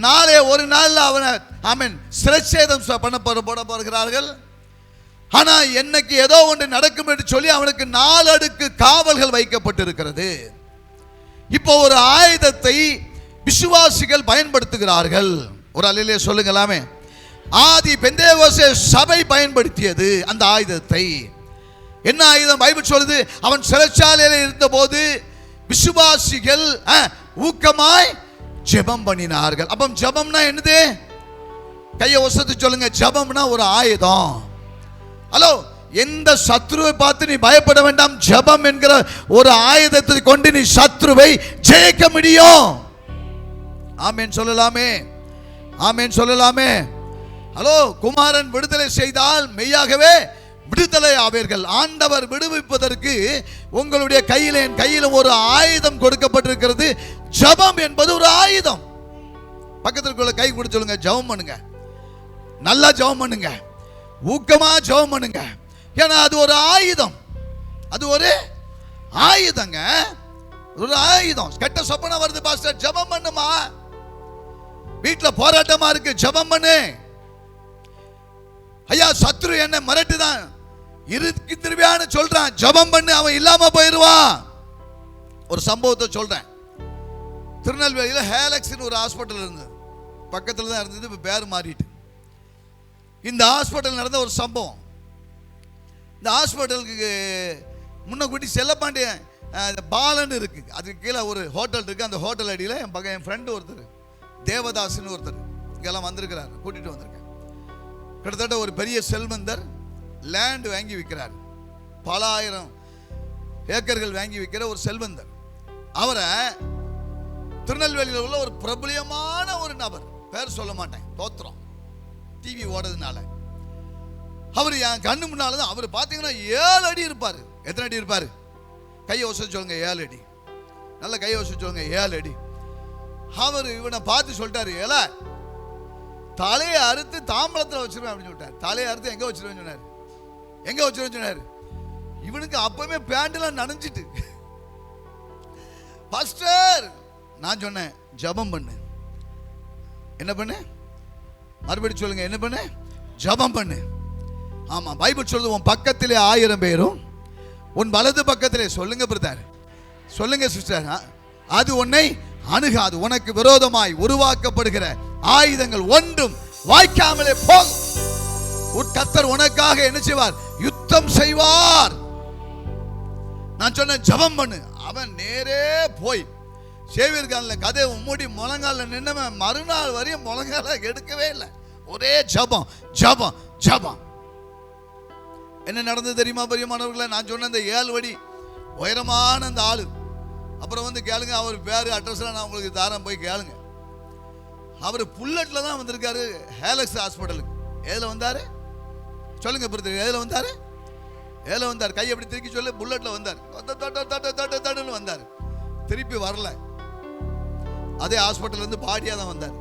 நாளே ஒரு நாள் அவனை சிறைச்சேதம் போட போகிறார்கள். ஆனா என்னைக்கு ஏதோ ஒன்று நடக்கும் என்று சொல்லி அவனுக்கு 4 அடுக்கு காவல்கள் வைக்கப்பட்டிருக்கிறது. இப்போ ஒரு ஆயுதத்தை விசுவாசிகள் பயன்படுத்துகிறார்கள். ஒரு அல்லேலூயா சொல்லுங்களாமே. ஆதி பெந்தேகோஸ்தே சபை பயன்படுத்தியது அந்த ஆயுதத்தை. என்ன ஆயுதம்? பைபிள் சொல்லுது, அவன் சிறைச்சாலையில் இருந்தபோது விசுவாசிகள் ஊக்கமாய் ஜெபம் பண்ணினார்கள். அப்ப ஜெபம்னா என்னது? கையை ஒசத்து சொல்லுங்க. ஜெபம்னா ஒரு ஆயுதம். ஹலோ, எந்த சத்ருவை பார்த்து நீ பயப்பட வேண்டாம். ஜெபம் என்கிற ஒரு ஆயுதத்தை கொண்டு நீ சத்ருவை ஜெயிக்க முடியும். ஆமென் சொல்லலாமே, ஆமென் சொல்லலாமே. ஹலோ, குமாரன் விடுதலை செய்தால் மெய்யாகவே விடுதலை ஆவீர்கள். ஆண்டவர் விடுவிப்பதற்கு உங்களுடைய கையிலும் ஒரு ஆயுதம் கொடுக்கப்பட்டிருக்கிறது. ஜெபம் என்பது ஒரு ஆயுதம். பக்கத்துல இருக்கிற கை கொடுத்து சொல்லுங்க, ஜெபம் பண்ணுங்க, நல்லா ஜெபம் பண்ணுங்க, ஊக்கமா ஜெபம் பண்ணுங்க. ஏன்னா அது ஒரு ஆயுதம், அது ஒரு ஆயுதங்க, ஒரு ஆயுதம். கெட்ட சொப்பனை வருது பாஸ்டர், ஜெபம் பண்ணுமா. வீட்டில் போராட்டமா இருக்கு, ஜெபம் பண்ணு. ஐயா சத்ரு என்ன மிரட்டுதான், இருக்கு திரும்பியான்னு சொல்றான், ஜெபம் பண்ணு, அவன் இல்லாம போயிடுவான். ஒரு சம்பவத்தை சொல்றேன். திருநெல்வேலியில் ஹேலக்ஸ்னு ஒரு ஹாஸ்பிட்டல் இருந்தது, பக்கத்தில் தான் இருந்தது, இப்போ பேர் மாறிட்டு. இந்த ஹாஸ்பிட்டல் நடந்த ஒரு சம்பவம். இந்த ஹாஸ்பிட்டலுக்கு முன்னக்கூட்டி செல்லப்பாண்டியன் பாலன் இருக்கு, அதுக்கு கீழே ஒரு ஹோட்டல் இருக்கு. அந்த ஹோட்டல் அடியில் என் ஃப்ரெண்டு ஒருத்தர் தேவதாஸ்னு ஒருத்தர் இங்கெல்லாம் வந்திருக்கிறார், கூட்டிட்டு வந்திருக்கேன். கிட்டத்தட்ட ஒரு பெரிய செல்வந்தர், லேண்ட் வாங்கி விற்கிறார், பல ஆயிரம் ஏக்கர்கள் வாங்கி விற்கிற ஒரு செல்வந்தர். அவரை திருநெல்வேலியில் உள்ள ஒரு பிரபலியமான ஒரு நபர், பேர் சொல்ல மாட்டேன், தோத்திரம், டிவி ஓடுறதுனால, அவர் என் கண்ணு முன்னால தான். அவர் பார்த்தீங்கன்னா 7 அடி இருப்பார். எத்தனை அடி இருப்பார்? கையை வசதி சொல்லுங்க, 7 அடி. நல்ல கையை வசதி சொல்லுங்க, 7 அடி. அவர் இவனை பார்த்து சொல்லிட்டாரு, ஏல தலையை அறுத்து தாம்பளத்தில் வச்சிருவேன் அப்படின்னு சொல்லிட்டார். தலையை அறுத்து எங்க வச்சிருவேன்னு சொன்னார். எங்க வச்சிருவேன்னு சொன்னார். இவனுக்கு அப்பவே பேண்டெல்லாம் நனைஞ்சிட்டு, பாஸ்டர் நான் சொன்னேன், ஜெபம் பண்ணு. என்ன பண்ணு? மறுபடியும் சொல்லுங்க, என்ன பண்ணு? ஜெபம் பண்ணு. ஆமா, பைபிள் சொல்லுது, உன் பக்கத்திலே 1000 பேரும் உன் வலது பக்கத்திலே, சொல்லுங்க பிரதர், சொல்லுங்க சிஸ்டர், அது உன்னை அணுகாது. உனக்கு விரோதமாய் உருவாக்கப்படுகிற ஆயுதங்கள் ஒன்றும் வாய்க்காமலே போகும். கர்த்தர் உனக்காக என்ன செய்வார்? யுத்தம் செய்வார். நான் சொன்ன ஜெபம் பண்ணு. அவன் நேரே போய் சேவியர்கால கதை மூடி முழங்கால நின்னவன் மறுநாள் வரையும் முழங்கால எடுக்கவே இல்லை. ஒரே ஜெபம் ஜெபம் ஜெபம். என்ன நடந்தது தெரியுமா பெரியமானவர்களே? நான் சொன்ன அந்த 7 அடி உயரமான அந்த ஆளு, அப்புறம் வந்து கேளுங்க, அவர் பேரு அட்ரஸ்லாம் நான் உங்களுக்கு தாரம், போய் கேளுங்க. அவர் புல்லட்ல தான் வந்திருக்காரு ஹேலக்ஸ் ஹாஸ்பிட்டலுக்கு. எதுல வந்தாரு சொல்லுங்க பிரதர்? எதுல வந்தாரு? எதுல வந்தார்? கை எப்படி திருக்கி சொல்லு. புல்லட்ல வந்தார், வந்தார், திருப்பி வரல. அதே ஹாஸ்பிட்டல் இருந்து பாடியா தான் வந்தார்.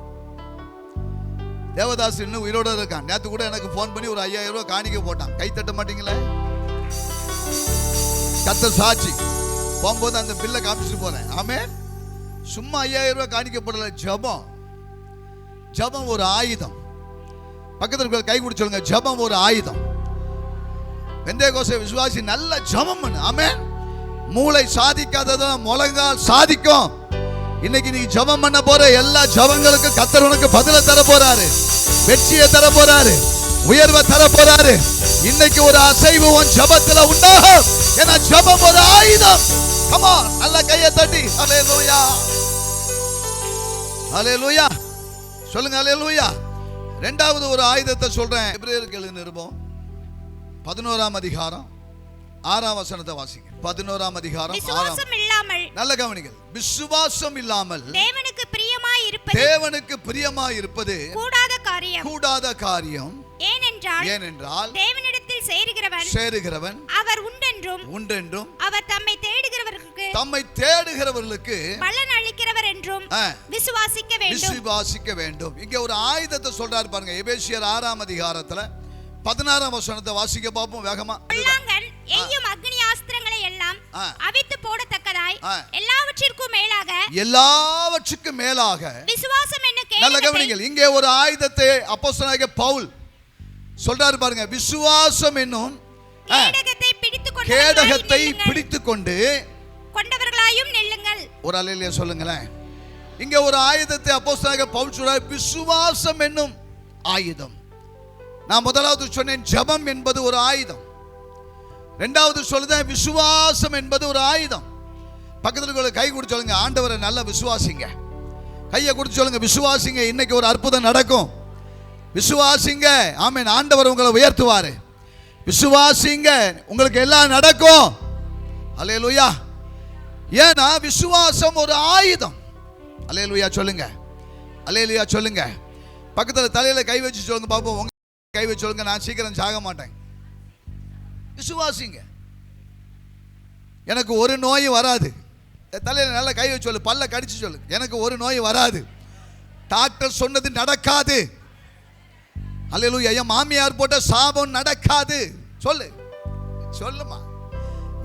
தேவதாஸ் இன்னும் உயிரோட இருக்கான். நேற்று கூட எனக்கு போன் பண்ணி ஒரு 5000 ரூபாய் காணிக்க போட்டான். கை தட்ட மாட்டீங்களே? கர்த்தர் சாட்சி. போகும்போது அந்த பில்லை காமிச்சிட்டு போறேன். ஆமே, சும்மா 5000 ரூபாய் காணிக்க போடல. ஜெபம், ஜெபம் ஒரு ஆயுதம். பக்கத்தில் இருக்கிற கை குடி சொல்லுங்க, ஜெபம் ஒரு ஆயுதம். பெந்தேகோஸ்தே விசுவாசி நல்ல ஜெபம் பண்ணு. ஆமே, மூளை சாதிக்காததான் முழங்கால் சாதிக்கும். இன்னைக்கு நீ ஜெபம் பண்ண போற எல்லா ஜெபங்களுக்கு கர்த்தர் உனக்கு பதில தர போறாரு, வெற்றியை தர போறாரு, உயர்வை தர போறாரு. இன்னைக்கு ஒரு அசைவு உன் ஜெபத்துல உண்டாகும். ஏன்னா ஜெபம் ஒரு ஆயுதம். கம் ஆன், நல்ல கையை தட்டி ஹல்லேலூயா, ஹல்லேலூயா சொல்லுங்க, ஹல்லேலூயா. இரண்டாவது ஒரு ஆயுதத்தை சொல்றேன். எபிரேயருக்கு எழுதின நிருபம் 11ஆம் அதிகாரம் 6ஆம் வசனத்தை வாசிங்க. 11ஆம் அதிகாரம் 6ஆம். நல்ல கவனிங்கள். விசுவாசம் இல்லாமல் தேவனுக்கு பிரியமாய் இருப்பது கூடாத காரியம். ஏனென்றால் தேவனிடத்தில் சேருகிறவன் அவர் உண்டென்றும் அவர் தம்மை தேடுகிறவர்களுக்கு பலன் அளிக்கிறவர் என்றும் விசுவாசிக்க வேண்டும். இங்க ஒரு ஆயுதத்தை சொல்றாரு பாருங்க. எபேசியர் 6ஆம் அதிகாரத்துல 16ஆம் வசனத்தை வாசிக்க பார்ப்போம் வேகமா. அக்னியாஸ்திரங்களை எல்லாம் அவித்து போடத்தக்கதாய் எல்லாவற்றுக்கும் மேலாக விசுவாசம் என்ன. நல்ல கவனிங்கள். இங்கே ஒரு ஆயுதத்தை அப்போஸ்தலனாகிய பவுல் சொல்றாரு பாருங்க. விசுவாசம் என்னும் கேடகத்தை பிடித்துக்கொண்டு கொண்டவர்களாயும் நெல்லுங்கள். ஒரு அல்லேலூயா சொல்லுங்களேன். இங்க ஒரு ஆயுதத்தை அப்போஸ்தலனாகிய பவுல் சொல்றாரு, விசுவாசம் என்னும் ஆயுதம். நான் முதலாவது சொன்னேன், ஜெபம் என்பது ஒரு ஆயுதம். இரண்டாவது சொல்லுதேன், விசுவாசம் என்பது ஒரு ஆயுதம். பக்கத்தில் கை கொடுத்து சொல்லுங்க, ஆண்டவரை நல்லா விசுவாசிங்க. கையை கொடுத்து சொல்லுங்க, விசுவாசிங்க, இன்னைக்கு ஒரு அற்புதம் நடக்கும். விசுவாசிங்க, ஆமென், ஆண்டவர் உங்களை உயர்த்துவாரு. விசுவாசிங்க, உங்களுக்கு எல்லாம் நடக்கும். அல்லேலூயா. ஏன்னா விசுவாசம் ஒரு ஆயுதம். அல்லேலூயா சொல்லுங்க, அல்லேலூயா சொல்லுங்க. பக்கத்தில் தலையில கை வச்சு சொல்லுங்க பாப்போம். உங்க கை வச்சு சொல்லுங்க, நான் சீக்கிரம் சாக மாட்டேன். விசுவாசிங்க, எனக்கு ஒரு நோய் வராது. தலையில நல்லா கை வச்சு சொல்லு, பல்ல கடிச்சு சொல்லு, எனக்கு ஒரு நோய் வராது. டாக்டர் சொன்னது நடக்காது. அல்லேலூயா. என் மாமியார் போட்ட சாபம் நடக்காது. சொல்லு, சொல்லுமா.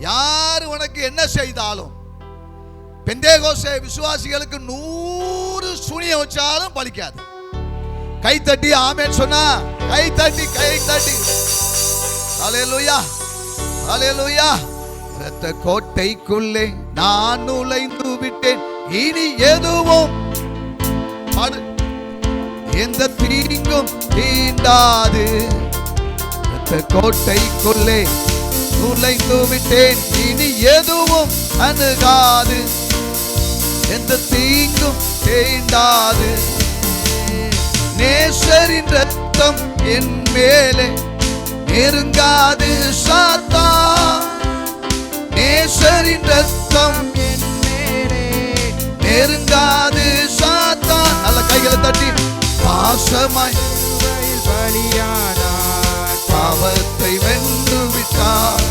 யார் உனக்கு என்ன செய்தாலும், பெந்தேகோஸ்தே விசுவாசிகளுக்கு 100 சூனியம் வச்சாலும் பலிக்காது. கை தட்டி ஆமென் சொன்னா, கை தட்டி அல்லேலூயா, அல்லேலூயா. இரத்த கோட்டைக்குள்ளே நான் நுழைந்து விட்டேன், இனி எதுவும் எந்த தீங்கும் தீண்டாது. இரத்த கோட்டைக்குள்ளே நுழைந்து விட்டேன், இனி எதுவும் அணுகாது, எந்த தீங்கும் தீண்டாது. நேசரின் ரத்தம் என் மேலே நெருங்காது சாத்தான். நேசரின் ரத்தம் என் மேலே நெருங்காது சாத்தான். நல்ல கைகளை தட்டி பாசமாய் பலியானார், பாவத்தை வென்று விட்டார்.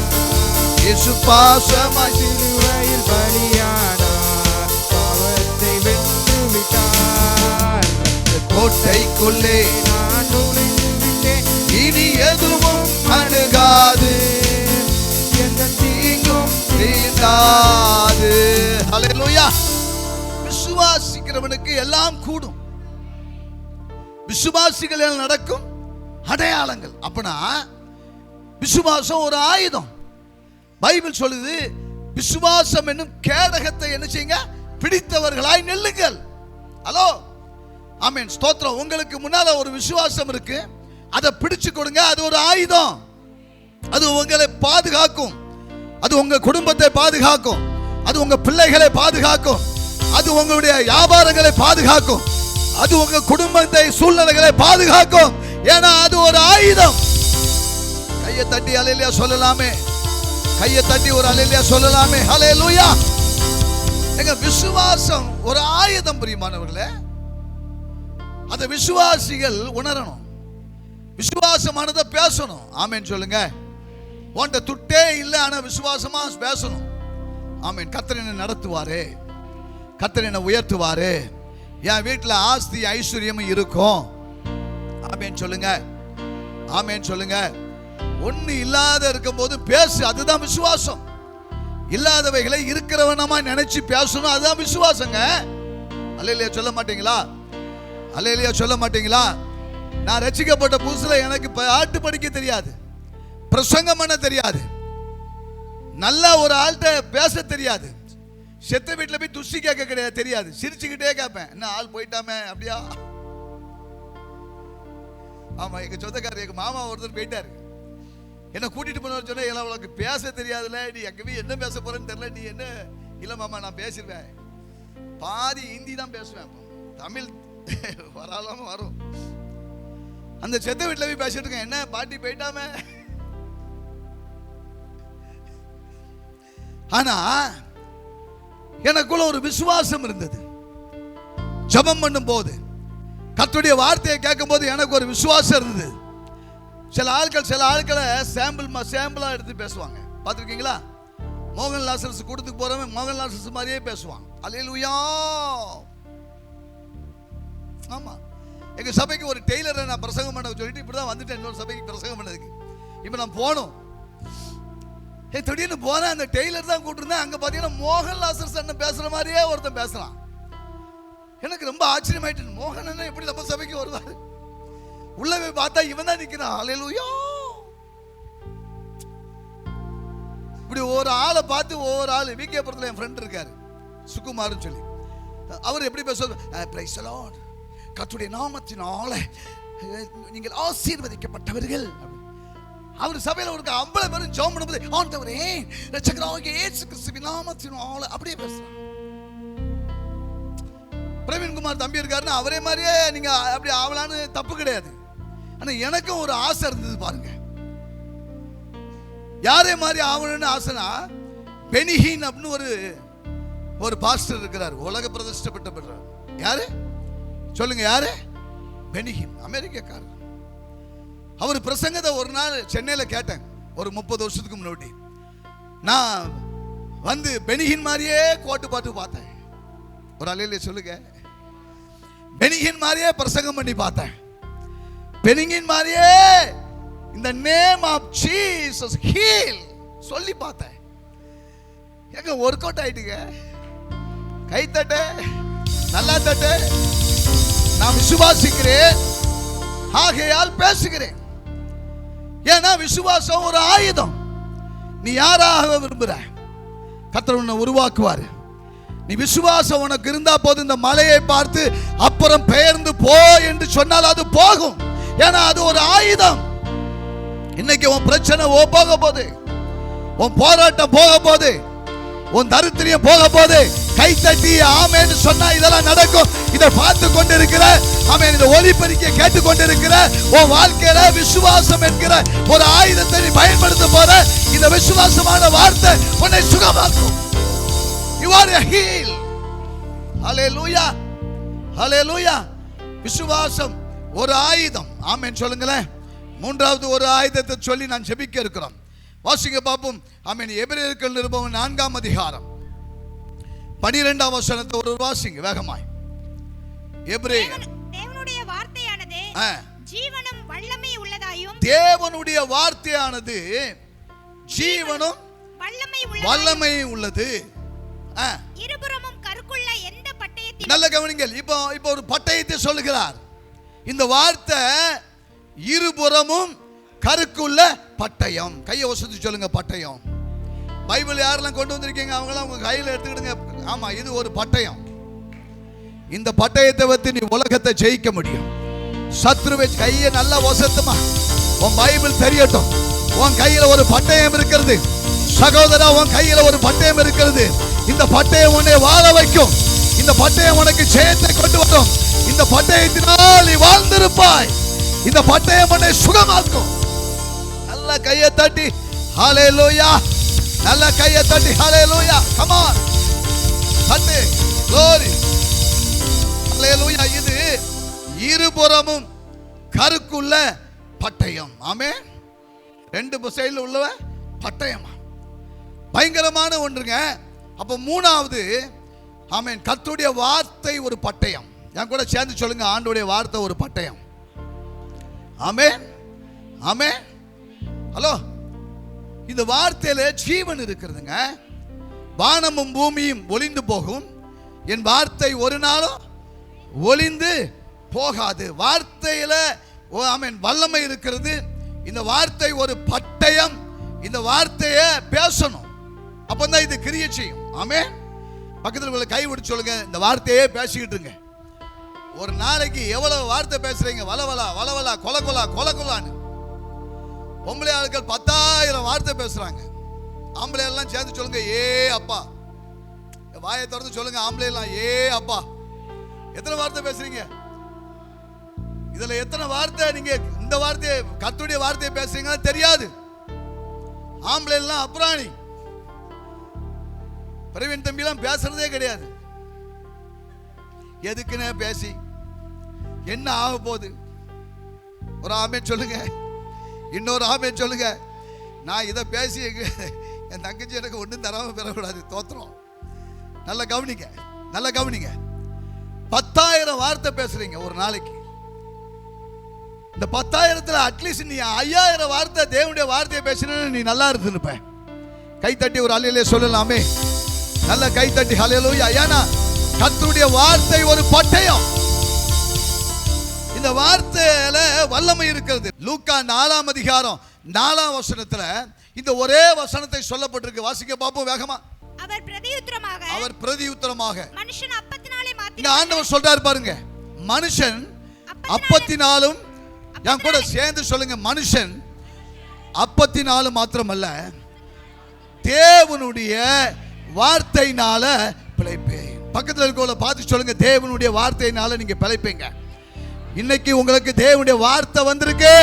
இயேசு பாசமாய் சிலுவையில் பலியானார், பாவத்தை வென்று விட்டார். கோட்டைக்குள்ளே நான் நுழைந்து விட்டேன், இனி எதுவும் அணுகாது, எந்த தீங்கும் தீண்டாது. ஹல்லேலூயா. விசுவாசிக்கிறவனுக்கு எல்லாம் கூடும். விசுவாசிகளில் நடக்கும் அடையாளங்கள். அப்பனா விசுவாசம் ஒரு ஆயுதம். பைபிள் சொல்லுது, விசுவாசம் என்னும் கேடகத்தை என்ன செய்யுங்க, பிடித்தவர்களாய் நெல்லுங்கள். ஹலோ, ஆமென், ஸ்தோத்திரம். உங்களுக்கு முன்னால ஒரு விசுவாசம் இருக்கு, அதை பிடிச்சு கொடுங்க. அது ஒரு ஆயுதம். அது உங்களை பாதுகாக்கும், அது உங்க குடும்பத்தை பாதுகாக்கும், அது உங்க பிள்ளைகளை பாதுகாக்கும், அது உங்களுடைய வியாபாரங்களை பாதுகாக்கும், அது உங்க குடும்பத்தை சூழ்நிலைகளை பாதுகாக்கும். ஏன்னா அது ஒரு ஆயுதம். கையை தட்டி அல்லேலூயா சொல்லலாமே, கையை தட்டி ஒரு அல்லேலூயா சொல்லலாமே. ஹல்லேலூயா. எங்க விசுவாசம் ஒரு ஆயுதம் பிரியமானவர்களே. அதை விசுவாசிகள் உணரணும். விசுவாசமானதை பேசணும். ஆமென் சொல்லுங்க. உன்கிட்ட துட்டே இல்லை, ஆனா விசுவாசமா பேசணும். ஆமென். கர்த்தர் என்னை நடத்துவாரு, கர்த்தர் என்னை உயர்த்துவாரு, என் வீட்டில் ஆஸ்தி ஐஸ்வர்யமும் இருக்கும். ஆமென் சொல்லுங்க, ஆமென் சொல்லுங்க. ஒண்ணு இல்லாத இருக்கும் போது பேசு, அதுதான் விசுவாசம். இல்லாதவைகளை இருக்கிறவனமா நினைச்சு பேசணும், அதுதான் விசுவாசங்க. அல்லேலூயா சொல்ல மாட்டீங்களா? அல்லேலூயா சொல்ல மாட்டீங்களா? நான் ரட்சிக்கப்பட்ட புதுசுல எனக்கு பாட்டு படிக்க தெரியாது, பிரசங்கம் பண்ண தெரியாது, நல்லா ஒரு ஆள்கிட்ட பேச தெரியாது, செத்த வீட்டில் போய் துஷ்டி கேட்க கிடையாது தெரியாது, சிரிச்சுக்கிட்டே கேட்பேன். என்ன ஆள் போயிட்டாமே அப்படியா? ஆமா, எங்க சொந்தக்காரர் எங்க மாமா ஒருத்தர் போயிட்டாரு. என்ன கூட்டிட்டு போன சொன்னா, எல்லாம் உனக்கு பேச தெரியாதுல, நீ எங்க என்ன பேச போறேன்னு தெரியல, நீ என்ன? இல்ல மாமா, நான் பேசிடுவேன், பாதி ஹிந்தி தான் பேசுவேன், தமிழ் வராம வரும். அந்த செத்த வீட்டில் போய் பேசிட்டு இருக்கேன். என்ன பாட்டி போயிட்டாமே? ஆனா எனக்குள்ள ஒரு விசுவாசம் இருந்தது. ஜெபம் பண்ணும் போது, கர்த்தருடைய வார்த்தையை கேட்கும் போது எனக்கு ஒரு விசுவாசம் இருந்தது. சில ஆட்களை சாம்பிளா எடுத்து பேசுவாங்க, பார்த்துருக்கீங்களா? மோகன் லாசரஸ் கூட்டத்துக்கு போறவன் மோகன் லாசரஸ் மாதிரியே பேசுவான். அல்லேலூயா. ஆமா, எங்க சபைக்கு ஒரு டெய்லரை நான் பிரசங்கம் பண்ண சொல்லிட்டு இப்படிதான் வந்துட்டேன் இன்னொரு சபைக்கு பிரசங்கம் பண்ணதுக்கு. இப்ப நான் போனோம், திடீர்னு போறேன், அந்த டெய்லர் தான் கூட்டிருந்தேன். அங்க பாத்தீங்கன்னா மோகன் லாசரஸ் அண்ணன் பேசுற மாதிரியே ஒருத்தன் பேசுறான். எனக்கு ரொம்ப ஆச்சரியமாயிட்டு, மோகன் அண்ணன் எப்படி நம்ம சபைக்கு வருவாரு? உள்ள போய் பார்த்தா இவன் தான் நிக்கிறான். அல்லேலூயா. இப்படி ஒரு ஆளை பார்த்து ஒவ்வொரு ஆள், விகே புரத்துல என் ஃப்ரெண்ட் இருக்காரு சுகுமார்னு சொல்லி, அவர் எப்படி பேசுவார்? பிரைஸ் தி லார்ட், கர்த்தருடைய நாமத்தினால நீங்கள் ஆசீர்வதிக்கப்பட்டவர்கள். அவர் சபையில ஒரு 50 பேரும் ஜெபம் பண்ணும்போது, ஆண்டவரே இரட்சகராகிய இயேசு கிறிஸ்துவின் நாமத்தினால அப்படியே பேசுறாங்க. பிரவீன் குமார் தம்பி இருக்காருன்னா அவரே மாதிரியே நீங்க அப்படி ஆவலான்னு தப்பு கிடையாது. ஆனா எனக்கும் ஒரு ஆசை இருந்தது பாருங்க. யாரே மாதிரி ஆவணும்னு ஆசைனா, பெனிஹின் அப்படின்னு ஒரு பாஸ்டர் இருக்கிறார், உலக பிரதிஷ்டப்பட்ட பெற்றார். யாரு சொல்லுங்க? யாரு? பெனிஹின், அமெரிக்காக்காரர். அவர் பிரசங்கத்தை ஒரு நாள் சென்னையில் கேட்டேன், ஒரு 30 வருஷத்துக்கு முன்னாடி. நான் வந்து பெனிஹின் மாதிரியே கோட்டு பாட்டு பார்த்தேன். ஒரு அல்லேலூயா சொல்லுங்க. பெனிகின் மாதிரியே பிரசங்கம் பண்ணி பார்த்தேன். பெனிகின் மாதிரியே இந்த நேம் ஆஃப் ஜீசஸ் ஹீல் சொல்லி பார்த்தேன். எங்க ஒர்க் அவுட் ஆயிட்டுங்க. கை தட்டு, நல்லா தட்டு. நான் விசுவாசிக்கிறேன், ஆகையால் பேசுகிறேன். ஏன்னா விசுவாசம் ஒரு ஆயுதம். நீ யாராக விரும்புற, கர்த்தர் உன்னை உருவாக்குவார். நீ விசுவாசம் உனக்கு இருந்தா போது இந்த மலையை பார்த்து அப்புறம் பெயர்ந்து போ என்று சொன்னால் அது போகும். ஏன்னா அது ஒரு ஆயுதம். இன்னைக்கு உன் பிரச்சனை போக போகுது, உன் போராட்டம் போக போகுது, உன் தரித்திரியம் போக போகுது. கை தட்டி ஆமென்னு சொன்னா இதெல்லாம் நடக்கும். இதை பார்த்து கொண்டிருக்கிற ஆமென், இந்த ஒலிபெருக்கியை கேட்டுக் கொண்டிருக்கிற உன் வாழ்க்கையில விசுவாசம் என்கிற ஒரு ஆயுதத்தை நீ பயன்படுத்த போற. இந்த விசுவாசமான வார்த்தை உன்னை சுகமாக்கும். You are a heal. Hallelujah. Hallelujah. விசுவாசம் ஒரு ஆயுதம். ஆமென் சொல்லுங்களேன். மூன்றாவது ஒரு ஆயுதத்தை சொல்லி நான் ஜெபிக்க இருக்கிறோம். வாசிங்க பாப்போம். ஆமென். எபிரேயர்கள் நிருபம் 4ஆம் அதிகாரம் 12ஆம் வசனத்தை ஒரு வாசிங்க வேகமாய். எபிரேயர். தேவனுடைய வார்த்தையானது ஜீவனும் வல்லமை உள்ளதாயும், தேவனுடைய வார்த்தையானது ஜீவனும் வல்லமை உள்ளது. இருபுறமும் கருக்குள்ள எந்த பட்டயத்தையும், நல்ல கவனிங்கள். இப்போ ஒரு பட்டயத்தை சொல்லுகிறார். இந்த வார்த்தை இருபுறமும் கருக்குள்ள பட்டயம். கையை வசதி சொல்லுங்க, பட்டயம். பைபிள் யாரெல்லாம் கொண்டு வந்திருக்கீங்க அவங்களாம் உங்க கையில் எடுத்துக்கிடுங்க. ஆமா, இது ஒரு பட்டயம். இந்த பட்டயத்தை வச்சு நீ உலகத்தை ஜெயிக்க முடியும். சத்ருவை கையை நல்லா வசத்துமா. உன் பைபிள் தெரியட்டும். உன் கையில ஒரு பட்டயம் இருக்கிறது சகோதரா, உன் கையில ஒரு பட்டயம் இருக்கிறது. இந்த பட்டயம் உன்னை வாழ வைக்கும். இந்த பட்டயம் உனக்கு ஜெயத்தை கொண்டு வரும். இந்த பட்டயத்தினால் நீ வாழ்ந்திருப்பாய். இந்த பட்டயம் உன்னை சுகமாக்கும். நல்ல கையை தட்டி ஹல்லேலூயா. நல்ல கையை தட்டி ஹல்லேலூயா. கம் ஆன், தட்டு. glory. ஹல்லேலூயா. இது இருபுறமும் கருக்குள்ள பட்டயம். ஆமென். ரெண்டு சைடுல உள்ள பட்டயமா, பயங்கரமான ஒன்றுங்க. அப்ப மூணாவது ஆமென், கர்த்தருடைய வார்த்தை ஒரு பட்டயம். என் கூட சேர்ந்து சொல்லுங்க, ஆண்டவருடைய வார்த்தை ஒரு பட்டயம். ஆமென், ஆமென். ஹலோ, இந்த வார்த்தையில ஜீவன் இருக்கிறதுங்க. வானமும் பூமியும் ஒளிந்து போகும், என் வார்த்தை ஒரு நாளும் ஒளிந்து போகாது. வார்த்தையில ஆமென் வல்லமை இருக்கிறது. இந்த வார்த்தை ஒரு பட்டயம். இந்த வார்த்தையை பேசணும், அப்பதான் இது கிரியை செய்யும். ஆமென். பக்கத்தில் உள்ள கை விட்டு சொல்லுங்க, இந்த வார்த்தையே பேசிக்கிட்டு இருங்க. ஒரு நாளைக்கு எவ்வளவு வார்த்தை பேசுறீங்க? வளவலா வளவலா, கொல கொலா கொல கொலான்னு. பொம்பளை ஆட்கள் 10,000 வார்த்தை பேசுறாங்க. ஆம்பளை எல்லாம் சேர்ந்து சொல்லுங்க, ஏ அப்பா. வாயை திறந்து சொல்லுங்க, ஆம்பளை எல்லாம் ஏ அப்பா. எத்தனை வார்த்தை பேசுறீங்க? இதுல எத்தனை வார்த்தை நீங்க இந்த வார்த்தையை கர்த்தருடைய வார்த்தையை பேசுறீங்கன்னா தெரியாது. ஆம்பளை எல்லாம் அப்புறாணி. பிரவீன் தம்பி எல்லாம் பேசுறதே கிடையாது. எதுக்குன்னு பேசி என்ன ஆக போகுது? ஒரு ஆமென் சொல்லுங்க, இன்னொரு ஆமென் சொல்லுங்க. நான் இதை பேசி என் தங்கச்சி எனக்கு ஒன்றும் தராம பெறக்கூடாது. தோத்திரம். நல்ல கவனிங்க, நல்ல கவனிங்க. 10,000 வார்த்தை பேசுறீங்க ஒரு நாளைக்கு. இந்த 10,000த்துல அட்லீஸ்ட் நீ 5,000 வார்த்தை தேவனுடைய வார்த்தையை பேசினா நீ நல்லா இருந்திருப்ப. கை தட்டி ஒரு அல்லேலூயா சொல்லலாமே. நல்ல கை தட்டி ஹல்லேலூயா. ஏன்னா கர்த்தருடைய வார்த்தை ஒரு பட்டயம். இந்த வார்த்தையில வல்லமை இருக்கிறது. லூக்கா 4ஆம் அதிகாரம் 4ஆம் வசனத்துல இந்த ஒரே வசனத்தை சொல்லப்பட்டிருக்கு. வாசிக்க பாப்போம் வேகமா. அவர் பிரதியுத்தரமாக மனுஷன் அப்பத்தினாலே மாத்திரம். ஆண்டவர் சொல்றாரு பாருங்க, மனுஷன் அப்பத்தினாலும். என் கூட சேர்ந்து சொல்லுங்க, மனுஷன் அப்பத்தினாலும் மாத்திரமல்ல தேவனுடைய வார்த்தையினால பிழைப்பேன். பக்கத்தில் இருக்கவங்கள பார்த்து சொல்லுங்க, தேவனுடைய வார்த்தையினால நீங்க பிழைப்பீங்க. இன்னைக்கு உங்களுக்கு தேவனுடைய வார்த்தை வந்திருக்கு.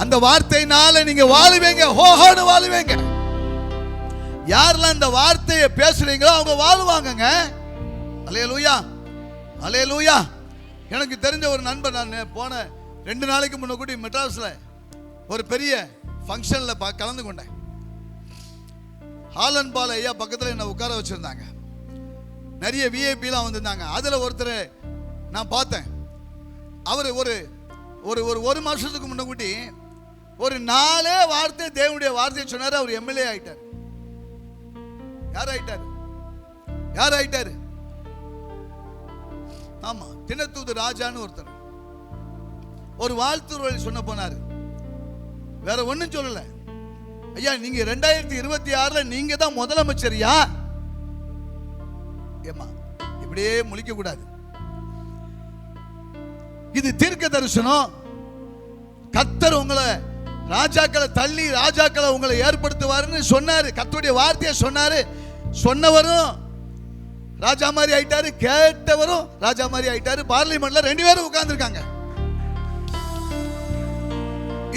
அந்த வார்த்தையினால நீங்க வாழுவீங்க, ஹோஹோன்னு வாழுவீங்க. யாரெல்லாம் இந்த வார்த்தையை பேசுறீங்களோ அவங்க வாழ்வாங்கங்க. அல்லேலூயா, அல்லேலூயா. எனக்கு தெரிஞ்ச ஒரு நண்பர், நான் போன 2 நாளைக்கு முன்ன கூடி மெட்ராஸ்ல ஒரு பெரிய ஃபங்க்ஷன்ல கலந்து கொண்டேன். ஹாலன் பால் ஐயா பக்கத்தில் என்ன உட்கார வச்சிருந்தாங்க. நிறைய விஐபிலாம் வந்திருந்தாங்க. அதில் ஒருத்தர் நான் பார்த்தேன். அவர் ஒரு ஒரு ஒரு மாசத்துக்கு முன்னாடி ஒரு 4 வார்த்தை தேவனுடைய வார்த்தையை சொன்னார். அவர் எம்எல்ஏ ஆயிட்டார். யார் ஆயிட்டார்? யார் ஆயிட்டாரு? ஆமா, தினத்தூது ராஜான்னு ஒருத்தர் ஒரு வாழ்த்து சொன்ன போனாரு. வேற ஒண்ணும் சொல்லல. ஐயா, நீங்க 2026 நீங்க தான் முதலமைச்சரியா? ஏமா இப்படியே முழிக்க கூடாது. இது தீர்க்க தரிசனம். கர்த்தர் உங்களை ராஜாக்களை தள்ளி ராஜாக்களை உங்களை ஏற்படுத்துவாருன்னு சொன்னாரு. கர்த்தருடைய வார்த்தையை சொன்னாரு. சொன்னவரும் ராஜா மாதிரி ஆயிட்டாரு, கேட்டவரும் ராஜா மாதிரி ஆயிட்டாரு. பார்லிமெண்ட்ல 2 பேரும் உட்கார்ந்து இருக்காங்க.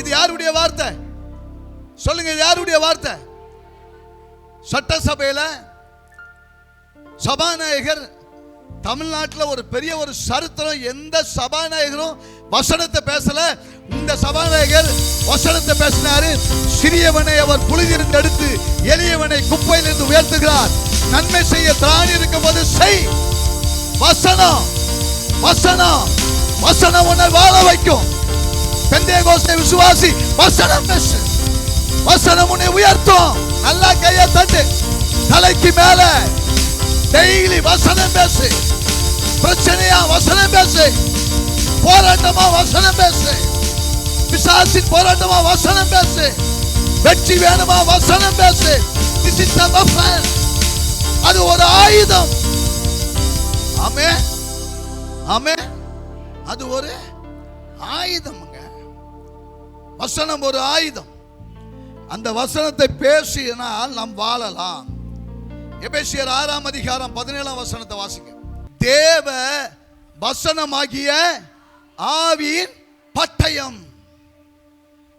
இது யாருடைய வார்த்தை சொல்லுங்க? இது யாருடைய வார்த்தை? சட்டசபையில சபாநாயகர் தமிழ்நாட்டில் ஒரு பெரிய ஒரு சரித்திரம். எந்த சபாநாயகரும் வசனத்தை பேசல. இந்த சபாநாயகர் வசனத்தை பேசினாரு. சிறியவனை அவர் புழுதியிலிருந்து எடுத்து எளியவனை குப்பையிலிருந்து உயர்த்துகிறார். நன்மை செய்ய திராணி இருக்கும் போது செய். வசனம் வசனம் வசனம் உன்னை வாழ வைக்கும். பெந்தேகோஸ்தே விசுவாசி, வசனம் பேசு. வசனம் உன்னை உயர்த்தும். நல்லா கையை தட்டு. தலைக்கு மேல டெய்லி வசனம் பேசு. பிரச்சனையா வசனம் பேசு. போராட்டமா வசனம் பேசு. பிசாசின் போராட்டமா வசனம் பேசு. வெற்றி வேணுமா வசனம் பேசு. This is the weapon. அது ஒரு ஆயுதம். ஆமென், ஆமென். அது ஒரு ஆயுதம்ங்க. வசனம் ஒரு ஆயுதம். அந்த வசனத்தை பேசினால் நாம் வாழலாம். எபேசியர் 6 அதிகாரம் 17 வசனத்தை வாசிங்க. தேவ வசனமாகிய ஆவியின் பட்டயம்.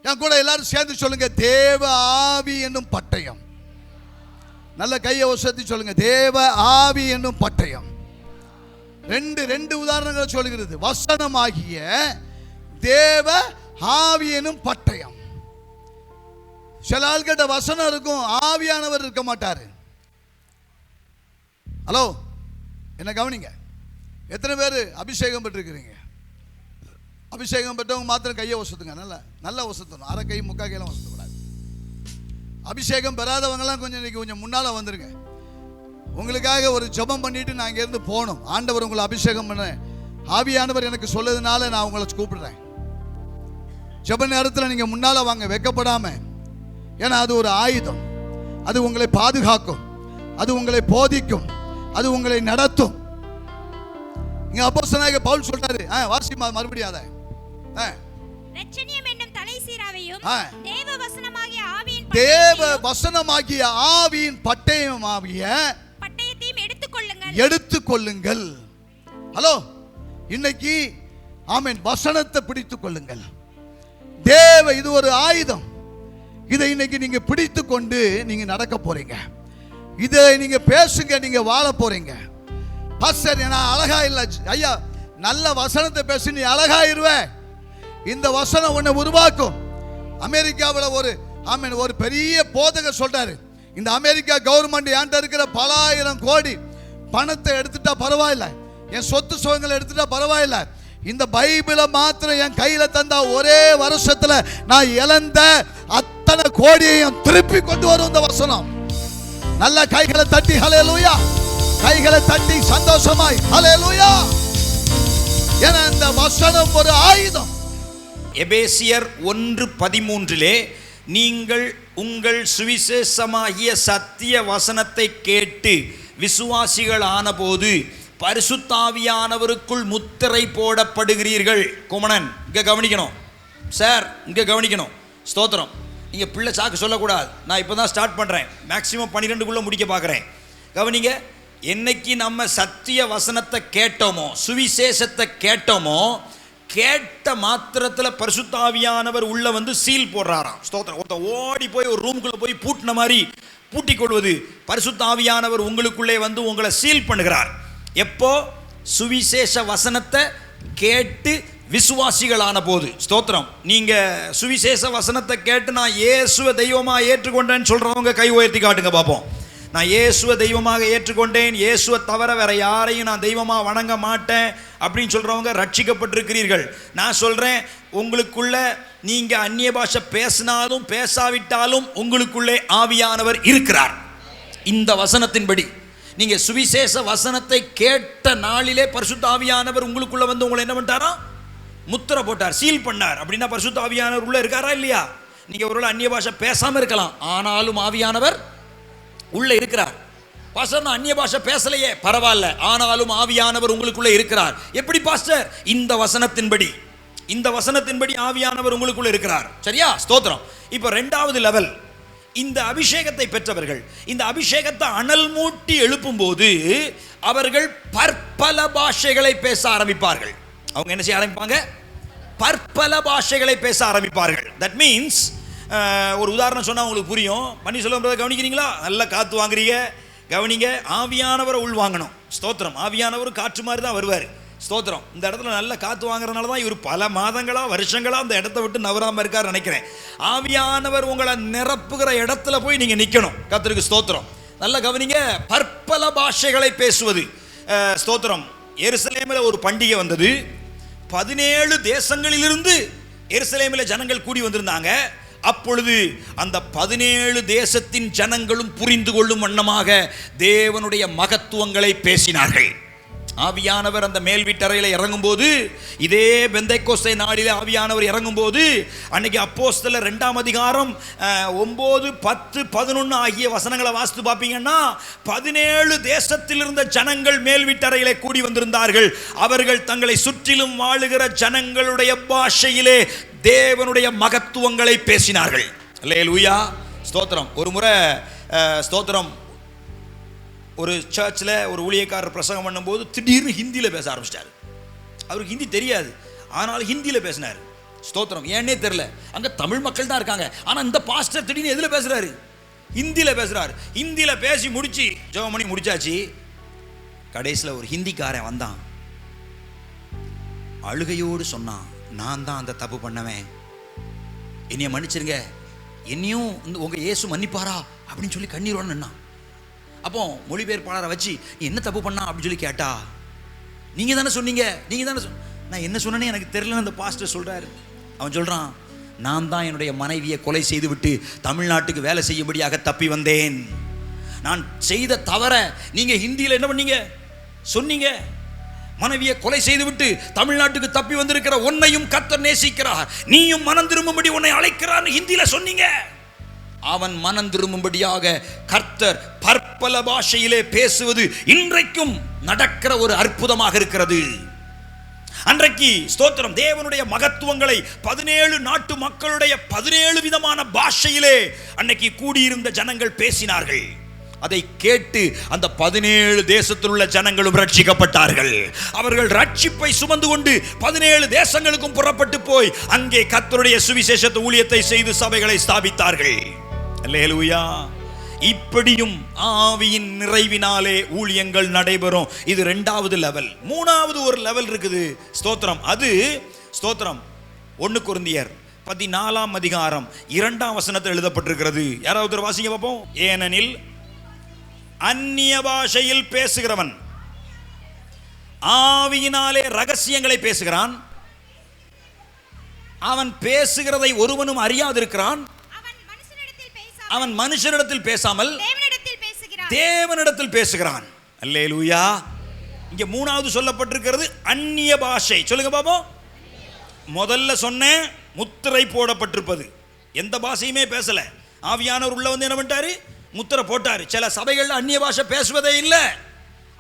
என் கூட எல்லாரும் சேர்ந்து சொல்லுங்க, தேவ ஆவி என்னும் பட்டயம். நல்ல கையை உசத்தி சொல்லுங்க, தேவ ஆவி என்னும் பட்டயம். ரெண்டு உதாரணங்களை சொல்லுகிறது. வசனமாகிய தேவ ஆவி என்னும் பட்டயம். சில ஆள்கிட்ட வசனம் இருக்கும், ஆவியானவர் இருக்க மாட்டாரு. ஹலோ, என்ன கவனிங்க. எத்தனை பேர் அபிஷேகம் பெற்றிருக்கிறீங்க? அபிஷேகம் பெற்றவங்க மாத்திரம் கையை வசத்துங்க. நல்ல வசத்தணும். அரை கை முக்கா கையெல்லாம் வசத்தக்கூடாது. அபிஷேகம் பெறாதவங்கலாம் கொஞ்சம் முன்னால் வந்துருங்க. உங்களுக்காக ஒரு ஜெபம் பண்ணிட்டு நான் இங்கேருந்து போகணும். ஆண்டவர் உங்களை அபிஷேகம் பண்ண ஆவியானவர் எனக்கு சொல்லதுனால நான் உங்களை கூப்பிடுறேன். ஜெப நேரத்தில் நீங்கள் முன்னால் வாங்க, வெக்கப்படாம. ஏன்னா அது ஒரு ஆயுதம். அது உங்களை பாதுகாக்கும், அது உங்களை போதிக்கும், அது உங்களை நடத்தும். இங்க அப்போஸ்தலனாகிய பவுல் சொல்றாரு, வாசிமா மறுபடியும் அத. இரட்சணியம் என்னும் தலைசீராவையும் தேவ வசனமாகிய ஆவியின் பட்டயமாகிய பட்டயத்தையும் எடுத்துக்கொள்ளுங்கள். ஹலோ, இன்னைக்கு ஆமென், வசனத்தை பிடித்துக் கொள்ளுங்கள். இது ஒரு ஆயுதம். இதை இன்னைக்கு நீங்க பிடித்துக் கொண்டு நீங்க நடக்க போறீங்க. இதை நீங்க பேசுங்க, நீங்க வாழ போறீங்க. பாஸ்டர், நான் அழகா இல்ல. ஐயா, நல்ல வசனத்தை பேசி நீ அழகாயிருவ. இந்த வசனம் உன்னை உருவாக்கும். அமெரிக்காவில் ஒரு பெரிய போதகர் சொல்றாரு, இந்த அமெரிக்கா கவர்மெண்ட் என்கிட்ட இருக்கிற பல ஆயிரம் கோடி பணத்தை எடுத்துட்டா பரவாயில்ல, என் சொத்து சுகங்களை எடுத்துட்டா பரவாயில்ல, இந்த பைபிளை மாத்திரம் என் கையில தந்தா ஒரே வருஷத்துல நான் இழந்த அத்தனை கோடியையும் திருப்பி கொண்டு வரும் இந்த வசனம். நல்ல கைகளை தட்டி ஹல்லேலூயா, கைகளை தட்டி சந்தோஷமாய் ஹல்லேலூயா. ஏன்னா இந்த வசனம் ஒரு ஆயுதம். எபேசியர் 1:13 நீங்கள் உங்கள் சுவிசேஷமாகிய சத்திய வசனத்தை கேட்டு விசுவாசிகள் ஆனபோது பரிசுத்தாவியானவருக்குள் முத்திரை போடப்படுகிறீர்கள். குமணன், இங்க கவனிக்கணும் சார், இங்க கவனிக்கணும். ஸ்தோத்திரம். நீங்க பிள்ளை சாக்கு சொல்லக்கூடாது. நான் இப்பதான் ஸ்டார்ட் பண்றேன். மேக்சிமம் 12க்குள்ள முடிக்க பார்க்குறேன். கவனிங்க. என்னைக்கு நம்ம சத்திய வசனத்தை கேட்டோமோ, சுவிசேஷத்தை கேட்டோமோ, கேட்ட மாத்திரத்தில் பரிசுத்தாவியானவர் உள்ள வந்து சீல் போடுறாராம். ஸ்தோத்திரம். ஒருத்தர் ஓடி போய் ஒரு ரூமுக்குள்ள போய் பூட்டின மாதிரி பூட்டி கொள்வது. பரிசுத்தாவியானவர் உங்களுக்குள்ளே வந்து உங்களை சீல் பண்ணுகிறார். எப்போ? சுவிசேஷ வசனத்தை கேட்டு விசுவாசிகளான போது. ஸ்தோத்திரம். நீங்க சுவிசேஷ வசனத்தை கேட்டு நான் இயேசுவை தெய்வமா ஏற்றுக்கொண்டேன்னு சொல்றவங்க கை உயர்த்தி காட்டுங்க பார்ப்போம். நான் இயேசுவை தெய்வமாக ஏற்றுக்கொண்டேன், இயேசுவை தவிர வேற யாரையும் நான் தெய்வமாக வணங்க மாட்டேன் அப்படின்னு சொல்றவங்க ரட்சிக்கப்பட்டிருக்கிறீர்கள். நான் சொல்றேன், உங்களுக்குள்ள நீங்க அந்நிய பாஷை பேசினாலும் பேசாவிட்டாலும் உங்களுக்குள்ளே ஆவியானவர் இருக்கிறார். இந்த வசனத்தின்படி நீங்க சுவிசேஷ வசனத்தை கேட்ட நாளிலே பரிசுத்த ஆவியானவர் உங்களுக்குள்ள வந்து உங்களை என்ன பண்ணிட்டாரா? முத்திரை போட்டார், சீல் பண்ணார். அப்படின்னா பரிசுத்த ஆவியானவர் உள்ள இருக்காரா இல்லையா? நீங்க ஒருவேளை அந்நிய பாஷை பேசாம இருக்கலாம், ஆனாலும் ஆவியானவர் உள்ள இருக்கிறார். பாஸ்டர் நான் அந்நிய பாஷை பேசலையே, பரவாயில்ல, ஆனாலும் ஆவியானவர் உங்களுக்குள்ள இருக்கிறார். எப்படி பாஸ்டர்? இந்த வசனத்தின்படி, இந்த வசனத்தின்படி ஆவியானவர் உங்களுக்குள்ள இருக்கிறார். சரியா? ஸ்தோத்திரம். இப்போ ரெண்டாவது லெவல், இந்த அபிஷேகத்தை பெற்றவர்கள் இந்த அபிஷேகத்தை அனல் மூட்டி எழுப்பும் போது அவர்கள் பற்பல பாஷைகளை பேச ஆரம்பிப்பார்கள். அவங்க என்ன செய்ய ஆரம்பிப்பாங்க? பற்பல பாஷைகளை பேச ஆரம்பிப்பார்கள். தட் மீன்ஸ், ஒரு உதாரணம் சொன்னா உங்களுக்கு புரியும். பண்ணி சொல்ல கவனிக்கிறீங்களா? நல்லா காத்து வாங்குறீங்க, கவனிங்க. ஆவியானவரை உள் வாங்கணும். ஸ்தோத்திரம். ஆவியானவர் காற்று மாதிரி தான் வருவார். ஸ்தோத்திரம். இந்த இடத்துல நல்ல காத்து வாங்குறதுனால தான் இவர் பல மாதங்களா வருஷங்களா அந்த இடத்த விட்டு நவராம இருக்காரு நினைக்கிறேன். ஆவியானவர் உங்களை நிரப்புகிற இடத்துல போய் நீங்க நிக்கணும். கர்த்தருக்கு ஸ்தோத்திரம். நல்ல கவனிங்க. பற்பல பாஷைகளை பேசுவது. ஸ்தோத்திரம். எருசலேமில் ஒரு பண்டிகை வந்தது. 17 தேசங்களிலிருந்து எருசலேமில் ஜனங்கள் கூடி வந்திருந்தாங்க. அப்பொழுது அந்த 17 தேசத்தின் ஜனங்களும் புரிந்து கொள்ளும் வண்ணமாக தேவனுடைய மகத்துவங்களை பேசினார்கள். ஆவியானவர் அந்த மேல் வீட்டறையில் இறங்கும் போது, இதே பெந்தைக்கோஸ்தை நாளில் ஆவியானவர் இறங்கும் போது, அன்னைக்கு அப்போஸ்தலர் 2ஆம் அதிகாரம் 9, 10, 11 ஆகிய வசனங்களை வாசித்து பார்ப்பீங்கன்னா 17 தேசத்தில் இருந்த ஜனங்கள் மேல் வீட்டறையிலே கூடி வந்திருந்தார்கள். அவர்கள் தங்களை சுற்றிலும் வாழுகிற ஜனங்களுடைய பாஷையிலே தேவனுடைய மகத்துவங்களை பேசினார்கள். அல்லேலூயா. ஸ்தோத்திரம். ஒரு முறை ஸ்தோத்திரம், ஒரு சர்ச்சில் ஒரு ஊழியக்காரர் பிரசங்கம் பண்ணும்போது திடீர்னு ஹிந்தியில் பேச ஆரம்பிச்சிட்டார். அவருக்கு ஹிந்தி தெரியாது, ஆனால் ஹிந்தியில் பேசினார். ஸ்தோத்திரம். ஏன்னே தெரியல, அங்கே தமிழ் மக்கள் தான் இருக்காங்க. ஆனால் இந்த பாஸ்டர் திடீர்னு எதில் பேசுகிறாரு? ஹிந்தியில் பேசுகிறார். ஹிந்தியில் பேசி முடிச்சு ஜெபம் பண்ணி முடிச்சாச்சு. கடைசியில் ஒரு ஹிந்திக்காரன் வந்தான், அழுகையோடு சொன்னான், நான் தான் அந்த தப்பு பண்ணவேன், என்னைய மன்னிச்சிருங்க, என்னையும் உங்க இயேசு மன்னிப்பாரா அப்படின்னு சொல்லி கண்ணீரோட நின்னான். அப்போ மொழிபெயர்ப்பாளரை வச்சு நீ என்ன தப்பு பண்ணா அப்படின்னு சொல்லி கேட்டா, நீங்க தானே சொன்னீங்க, நீங்க தானே நான் என்ன சொன்னேன்னு எனக்கு தெரியலன்னு அந்த பாஸ்டர் சொல்றாரு. அவன் சொல்றான், நான் தான் என்னுடைய மனைவியை கொலை செய்து விட்டு தமிழ்நாட்டுக்கு வேலை செய்யும்படியாக தப்பி வந்தேன். நான் செய்த தவற நீங்க ஹிந்தியில் என்ன பண்ணீங்க சொன்னீங்க, மனைவியை கொலை செய்து விட்டு தமிழ்நாட்டுக்கு தப்பி வந்திருக்கிற உன்னையும் கர்த்தர் நேசிக்கிறார், நீயும் மனம் திரும்பும்படி உன்னை அழைக்கிறார் ஹிந்தியில சொன்னீங்க. அவன் மனம் திரும்பும்படியாக கர்த்தர் பற்பல பாஷையிலே பேசுவது இன்றைக்கும் நடக்கிற ஒரு அற்புதமாக இருக்கிறது. அன்றைக்கு ஸ்தோத்திரம், தேவனுடைய மகத்துவங்களை 17 நாட்டு மக்களுடைய 17 விதமான பாஷையிலே அன்னைக்கு கூடியிருந்த ஜனங்கள் பேசினார்கள். அதை கேட்டு அந்த 17 தேசத்தில் உள்ள ஜனங்களும் ரட்சிக்கப்பட்டார்கள். அவர்கள் ரட்சிப்பை சுமந்து கொண்டு 17 தேசங்களுக்கும் புறப்பட்டு போய் அங்கே கர்த்தருடைய சுவிசேஷ ஊழியத்தை செய்து சபைகளை ஸ்தாபித்தார்கள். அல்லேலூயா. இப்படியும் ஆவியின் நிறைவினாலே ஊழியங்கள் நடைபெறும். இது 2வது லெவல். 3வது ஒரு லெவல் இருக்குது. ஸ்தோத்திரம். அது ஸ்தோத்திரம் 1 கொரிந்தியர் 14ஆம் அதிகாரம் 2ஆம் வசனத்தில் எழுதப்பட்டிருக்கிறது. யாராவது வாசிங்க பார்ப்போம். ஏனெனில் அந்நிய பாஷையில் பேசுகிறவன் ஆவியினாலே ரகசியங்களை பேசுகிறான், அவன் பேசுகிறதை ஒருவனும் அறியாதிருக்கிறான், அவன் மனுஷனிடத்தில் பேசாமல் தேவனிடத்தில் பேசுகிறான். அல்லேலூயா. இங்க 3வது சொல்லப்பட்டிருக்கிறது அந்நிய பாஷை. சொல்லுங்க பாப்போம். முதல்ல சொன்ன முத்திரை போடப்பட்டிருப்பது, எந்த பாஷையுமே பேசல. ஆவியானவர் உள்ள வந்து என்ன பண்ணிட்டாரு? முத்திரை போட்டாரு. சில சபைகள் அந்நிய பாஷை பேசுவதே இல்லை,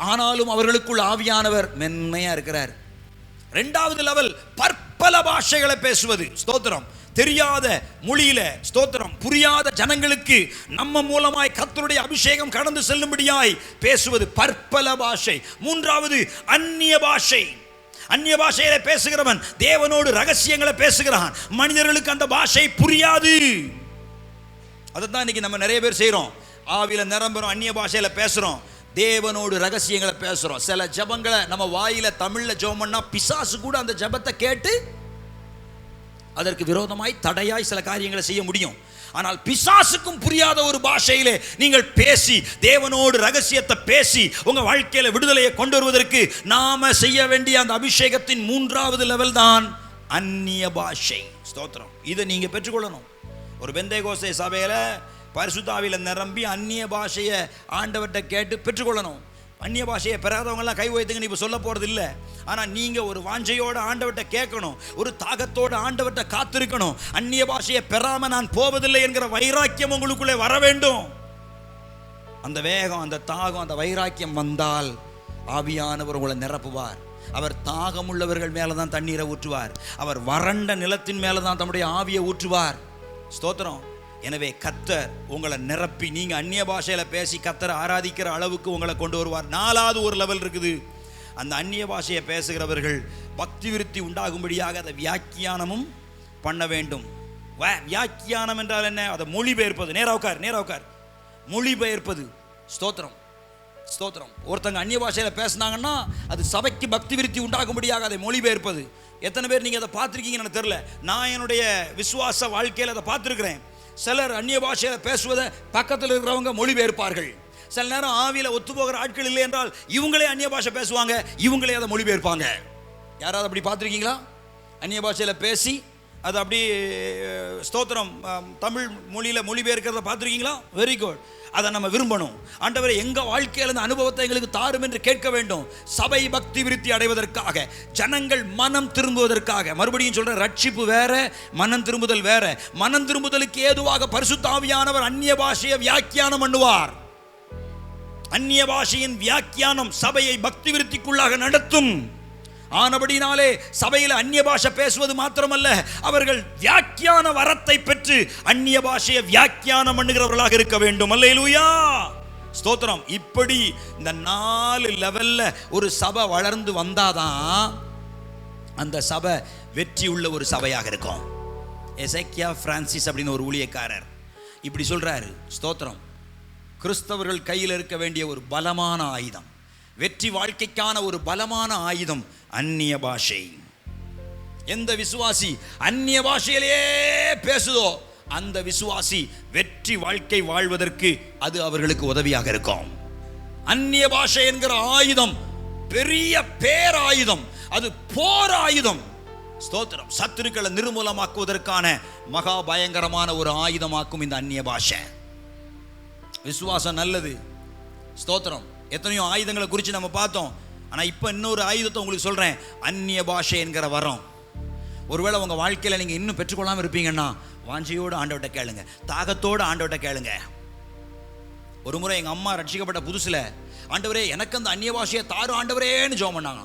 ஆனாலும் அவர்களுக்குள் ஆவியானவர் மென்மையா இருக்கிறார். 2வது லெவல் பற்பல பாஷைகளை பேசுவது. ஸ்தோத்திரம். தெரியாத மொழியில, ஸ்தோத்திரம், புரியாத ஜனங்களுக்கு நம்ம மூலமாய் கர்த்தருடைய அபிஷேகம் கடந்து செல்லும்படியாய் பேசுவது பற்பல பாஷை. 3வது அந்நிய பாஷை. அந்நிய பாஷையில பேசுகிறவன் தேவனோடு ரகசியங்களை பேசுகிறான். மனிதர்களுக்கு அந்த பாஷை புரியாது. அதைத்தான் இன்னைக்கு நம்ம நிறைய பேர் செய்யறோம். ஆவியில நிரம்புறோம், அந்நிய பாஷையில பேசுறோம், தேவனோடு ரகசியங்களை பேசுறோம். சில ஜபங்களை நம்ம வாயில தமிழ்ல ஜெபம் பண்ணா பிசாசு கூட அந்த ஜபத்தை கேட்டு அதற்கு விரோதமாய் தடையாய் சில காரியங்களை செய்ய முடியும். ஆனால் பிசாசுக்கும் புரியாத ஒரு பாஷையிலே நீங்கள் பேசி தேவனோடு ரகசியத்தை பேசி உங்க வாழ்க்கையில விடுதலையை கொண்டு வருவதற்கு நாம செய்ய வேண்டிய அந்த அபிஷேகத்தின் 3வது லெவல் தான் அந்நிய பாஷை. ஸ்தோத்திரம். இதை நீங்க பெற்றுக்கொள்ளணும். ஒரு பெந்தேகோஸ்தே சபையில பரிசுத்த ஆவியில நிரம்பி அந்நிய பாஷையை ஆண்டவர்கிட்ட கேட்டு பெற்றுக்கொள்ளணும். அந்நிய பாஷையை பெறாதவங்க எல்லாம் கை வைத்துங்க இப்ப சொல்ல போறது இல்லை. ஆனா நீங்க ஒரு வாஞ்சையோட ஆண்டவர்கிட்ட கேட்கணும், ஒரு தாகத்தோட ஆண்டவர்கிட்ட காத்திருக்கணும். அந்நிய பாஷையை பெறாம நான் போவதில்லை என்கிற வைராக்கியம் உங்களுக்குள்ளே வர வேண்டும். அந்த வேகம், அந்த தாகம், அந்த வைராக்கியம் வந்தால் ஆவியானவர் உங்களை நிரப்புவார். அவர் தாகம் உள்ளவர்கள் மேலதான் தண்ணீரை ஊற்றுவார். அவர் வறண்ட நிலத்தின் மேலதான் தம்முடைய ஆவியை ஊற்றுவார். ஸ்தோத்திரம். எனவே கர்த்தர் உங்களை நிரப்பி நீங்க அந்நிய பாஷையில பேசி கர்த்தரை ஆராதிக்கிற அளவுக்கு உங்களை கொண்டு வருவார். 4வது ஒரு லெவல் இருக்குது. அந்த அந்நிய பாஷையை பேசுகிறவர்கள் பக்தி விருத்தி உண்டாகும்படியாக அதை வியாக்கியானமும் பண்ண வேண்டும். வியாக்கியானம் என்றால் என்ன? அதை மொழிபெயர்ப்பது. நேரா உட்கார். மொழிபெயர்ப்பது. ஸ்தோத்திரம், ஸ்தோத்திரம். ஒருத்தங்க அந்நிய பாஷையில பேசினாங்கன்னா அது சபைக்கு பக்தி விருத்தி உண்டாகும்படியாக அதை மொழிபெயர்ப்பது. எத்தனை பேர் நீங்க அதை பார்த்துருக்கீங்கன்னு எனக்கு தெரியல. நான் என்னுடைய விசுவாச வாழ்க்கையில் அதை பார்த்துருக்கிறேன். சிலர் அந்நிய பாஷையில பேசுவதை பக்கத்தில் இருக்கிறவங்க மொழிபெயர்ப்பார்கள். சில நேரம் ஆவியில ஒத்து போகிற ஆட்கள் இல்லை என்றால் இவங்களே அந்நிய பாஷை பேசுவாங்க, இவங்களே அதை மொழிபெயர்ப்பாங்க. யாராவது அப்படி பார்த்துருக்கீங்களா? அந்நிய பாஷையில பேசி அது அப்படி ஸ்தோத்திரம் தமிழ் மொழியில மொழிபெயர்க்கிறத பார்த்துருக்கீங்களா? Very good. அதை நம்ம விரும்பணும். ஆண்டவரே எங்க வாழ்க்கையில் அந்த அனுபவத்தை எங்களுக்கு தாரும் என்று கேட்க வேண்டும். சபை பக்தி விருத்தி அடைவதற்காக, ஜனங்கள் மனம் திரும்புவதற்காக. மறுபடியும் சொல்ற, ரட்சிப்பு வேற, மனம் திரும்புதல் வேற. மனம் திரும்புதலுக்கு ஏதுவாக பரிசுத்த ஆவியானவர் அந்நிய பாஷையை வியாக்கியானம் பண்ணுவார். அந்நிய பாஷையின் வியாக்கியானம் சபையை பக்தி விருத்திக்குள்ளாக நடத்தும். ஆனபடினாலே சபையில் அந்நிய பாஷை பேசுவது மாத்திரமல்ல, அவர்கள் வியாக்கியான வரத்தை பெற்று அந்நிய பாஷையை வியாக்கியானம் பண்ணுகிறவர்களாக இருக்க வேண்டும். அல்லேலூயா, ஸ்தோத்திரம். இப்படி இந்த 4 லெவல்ல ஒரு சபை வளர்ந்து வந்தாதான் அந்த சபை வெற்றி உள்ள ஒரு சபையாக இருக்கும். எசேக்கியா பிரான்சிஸ் அப்படின்னு ஒரு ஊழியக்காரர் இப்படி சொல்றாரு. ஸ்தோத்திரம். கிறிஸ்தவர்கள் கையில் இருக்க வேண்டிய ஒரு பலமான ஆயுதம், வெற்றி வாழ்க்கைக்கான ஒரு பலமான ஆயுதம் அந்நிய பாஷை. எந்த விசுவாசி அந்நிய பாஷையிலே பேசுதோ அந்த விசுவாசி வெற்றி வாழ்க்கை வாழ்வதற்கு அது அவர்களுக்கு உதவியாக இருக்கும். அந்நிய பாஷை என்கிற ஆயுதம் பெரிய பேராயுதம், அது போர் ஆயுதம். ஸ்தோத்திரம். சத்துருக்களை நிர்மூலமாக்குவதற்கான மகா பயங்கரமான ஒரு ஆயுதமாக்கும் இந்த அந்நிய பாஷை. விசுவாசம் நல்லது. ஸ்தோத்திரம். எத்தனையோ ஆயுதங்களை குறித்து நம்ம பார்த்தோம். ஆனால் இப்போ இன்னொரு ஆயுதத்தை உங்களுக்கு சொல்கிறேன், அந்நிய பாஷை என்கிற வரம். ஒருவேளை உங்கள் வாழ்க்கையில் நீங்கள் இன்னும் பெற்றுக்கொள்ளாமல் இருப்பீங்கன்னா வாஞ்சையோடு ஆண்டவர்கிட்ட கேளுங்க, தாகத்தோடு ஆண்டவர்கிட்ட கேளுங்க. ஒரு முறை எங்கள் அம்மா ரட்சிக்கப்பட்ட புதுசில், ஆண்டவரே எனக்கு அந்த அந்நிய பாஷையை தாரு ஆண்டவரேன்னு ஜெபம் பண்ணாங்க.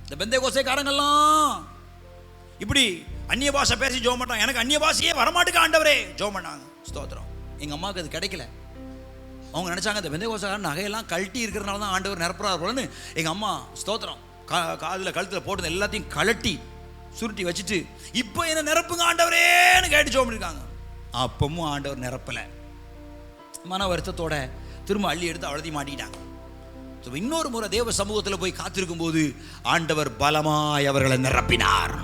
இந்த பெந்தேகோஸ்தேக்காரங்கெல்லாம் இப்படி அந்நிய பாஷை பேசி ஜெபம் பண்ணாங்க. எனக்கு அந்நிய பாஷையே வரமாட்டுக்கு ஆண்டவரே ஜெபம் பண்ணாங்க. ஸ்தோத்திரம். எங்கள் அம்மாவுக்கு அது கிடைக்கல. அவங்க நினச்சாங்க இந்த பெந்தேகோஸ்தேக்காரன் நகையெல்லாம் கழட்டி இருக்கிறனால தான் ஆண்டவர் நிரப்புறார் போலன்னு. எங்கள் அம்மா ஸ்தோத்திரம் காதில் கழுத்தில் போட்டு எல்லாத்தையும் கழட்டி சுருட்டி வச்சுட்டு இப்போ என்ன நிரப்புங்க ஆண்டவரேன்னு கேட்டு ஜெபம் பண்ணிருக்காங்க. அப்பவும் ஆண்டவர் நிரப்பலை. மன வருத்தத்தோட திரும்ப அள்ளி எடுத்து அழுதி மாட்டிக்கிட்டாங்க. இன்னொரு முறை தேவ சமூகத்தில் போய் காத்திருக்கும் போது ஆண்டவர் பலமாய் அவர்களை நிரப்பினார்.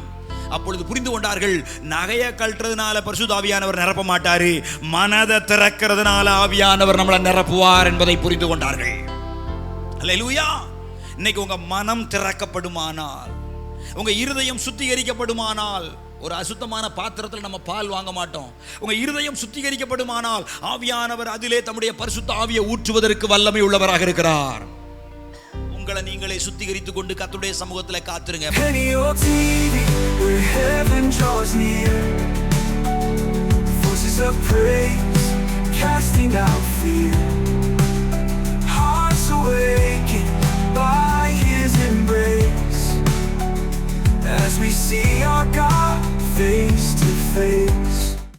அப்பொழுது புரிந்து கொண்டார்கள், நகையை கழட்டுறதுனால பரிசுத்த ஆவியானவர் நிரப்ப மாட்டாரு, மனதை திறக்கிறதுனால ஆவியானவர் நம்மளை நிரப்புவார் என்பதை புரிந்து கொண்டார்கள். அல்லேலூயா. இன்னைக்கு உங்க மனம் திறக்கப்படுமானால், உங்க இருதயம் சுத்திகரிக்கப்படுமானால், ஒரு அசுத்தமான பாத்திரத்தில் நம்ம பால் வாங்க மாட்டோம். உங்க இருதயம் சுத்திகரிக்கப்படுமானால் ஆவியானவர் அதிலே தம்முடைய பரிசுத்த ஆவியை ஊற்றுவதற்கு வல்லமை உள்ளவராக இருக்கிறார். உங்களை நீங்களே சுத்திகரித்துக் கொண்டு கர்த்தருடைய சமூகத்தில் காத்திருங்க. Casting out fear, hearts awakened by His embrace, as we see our God face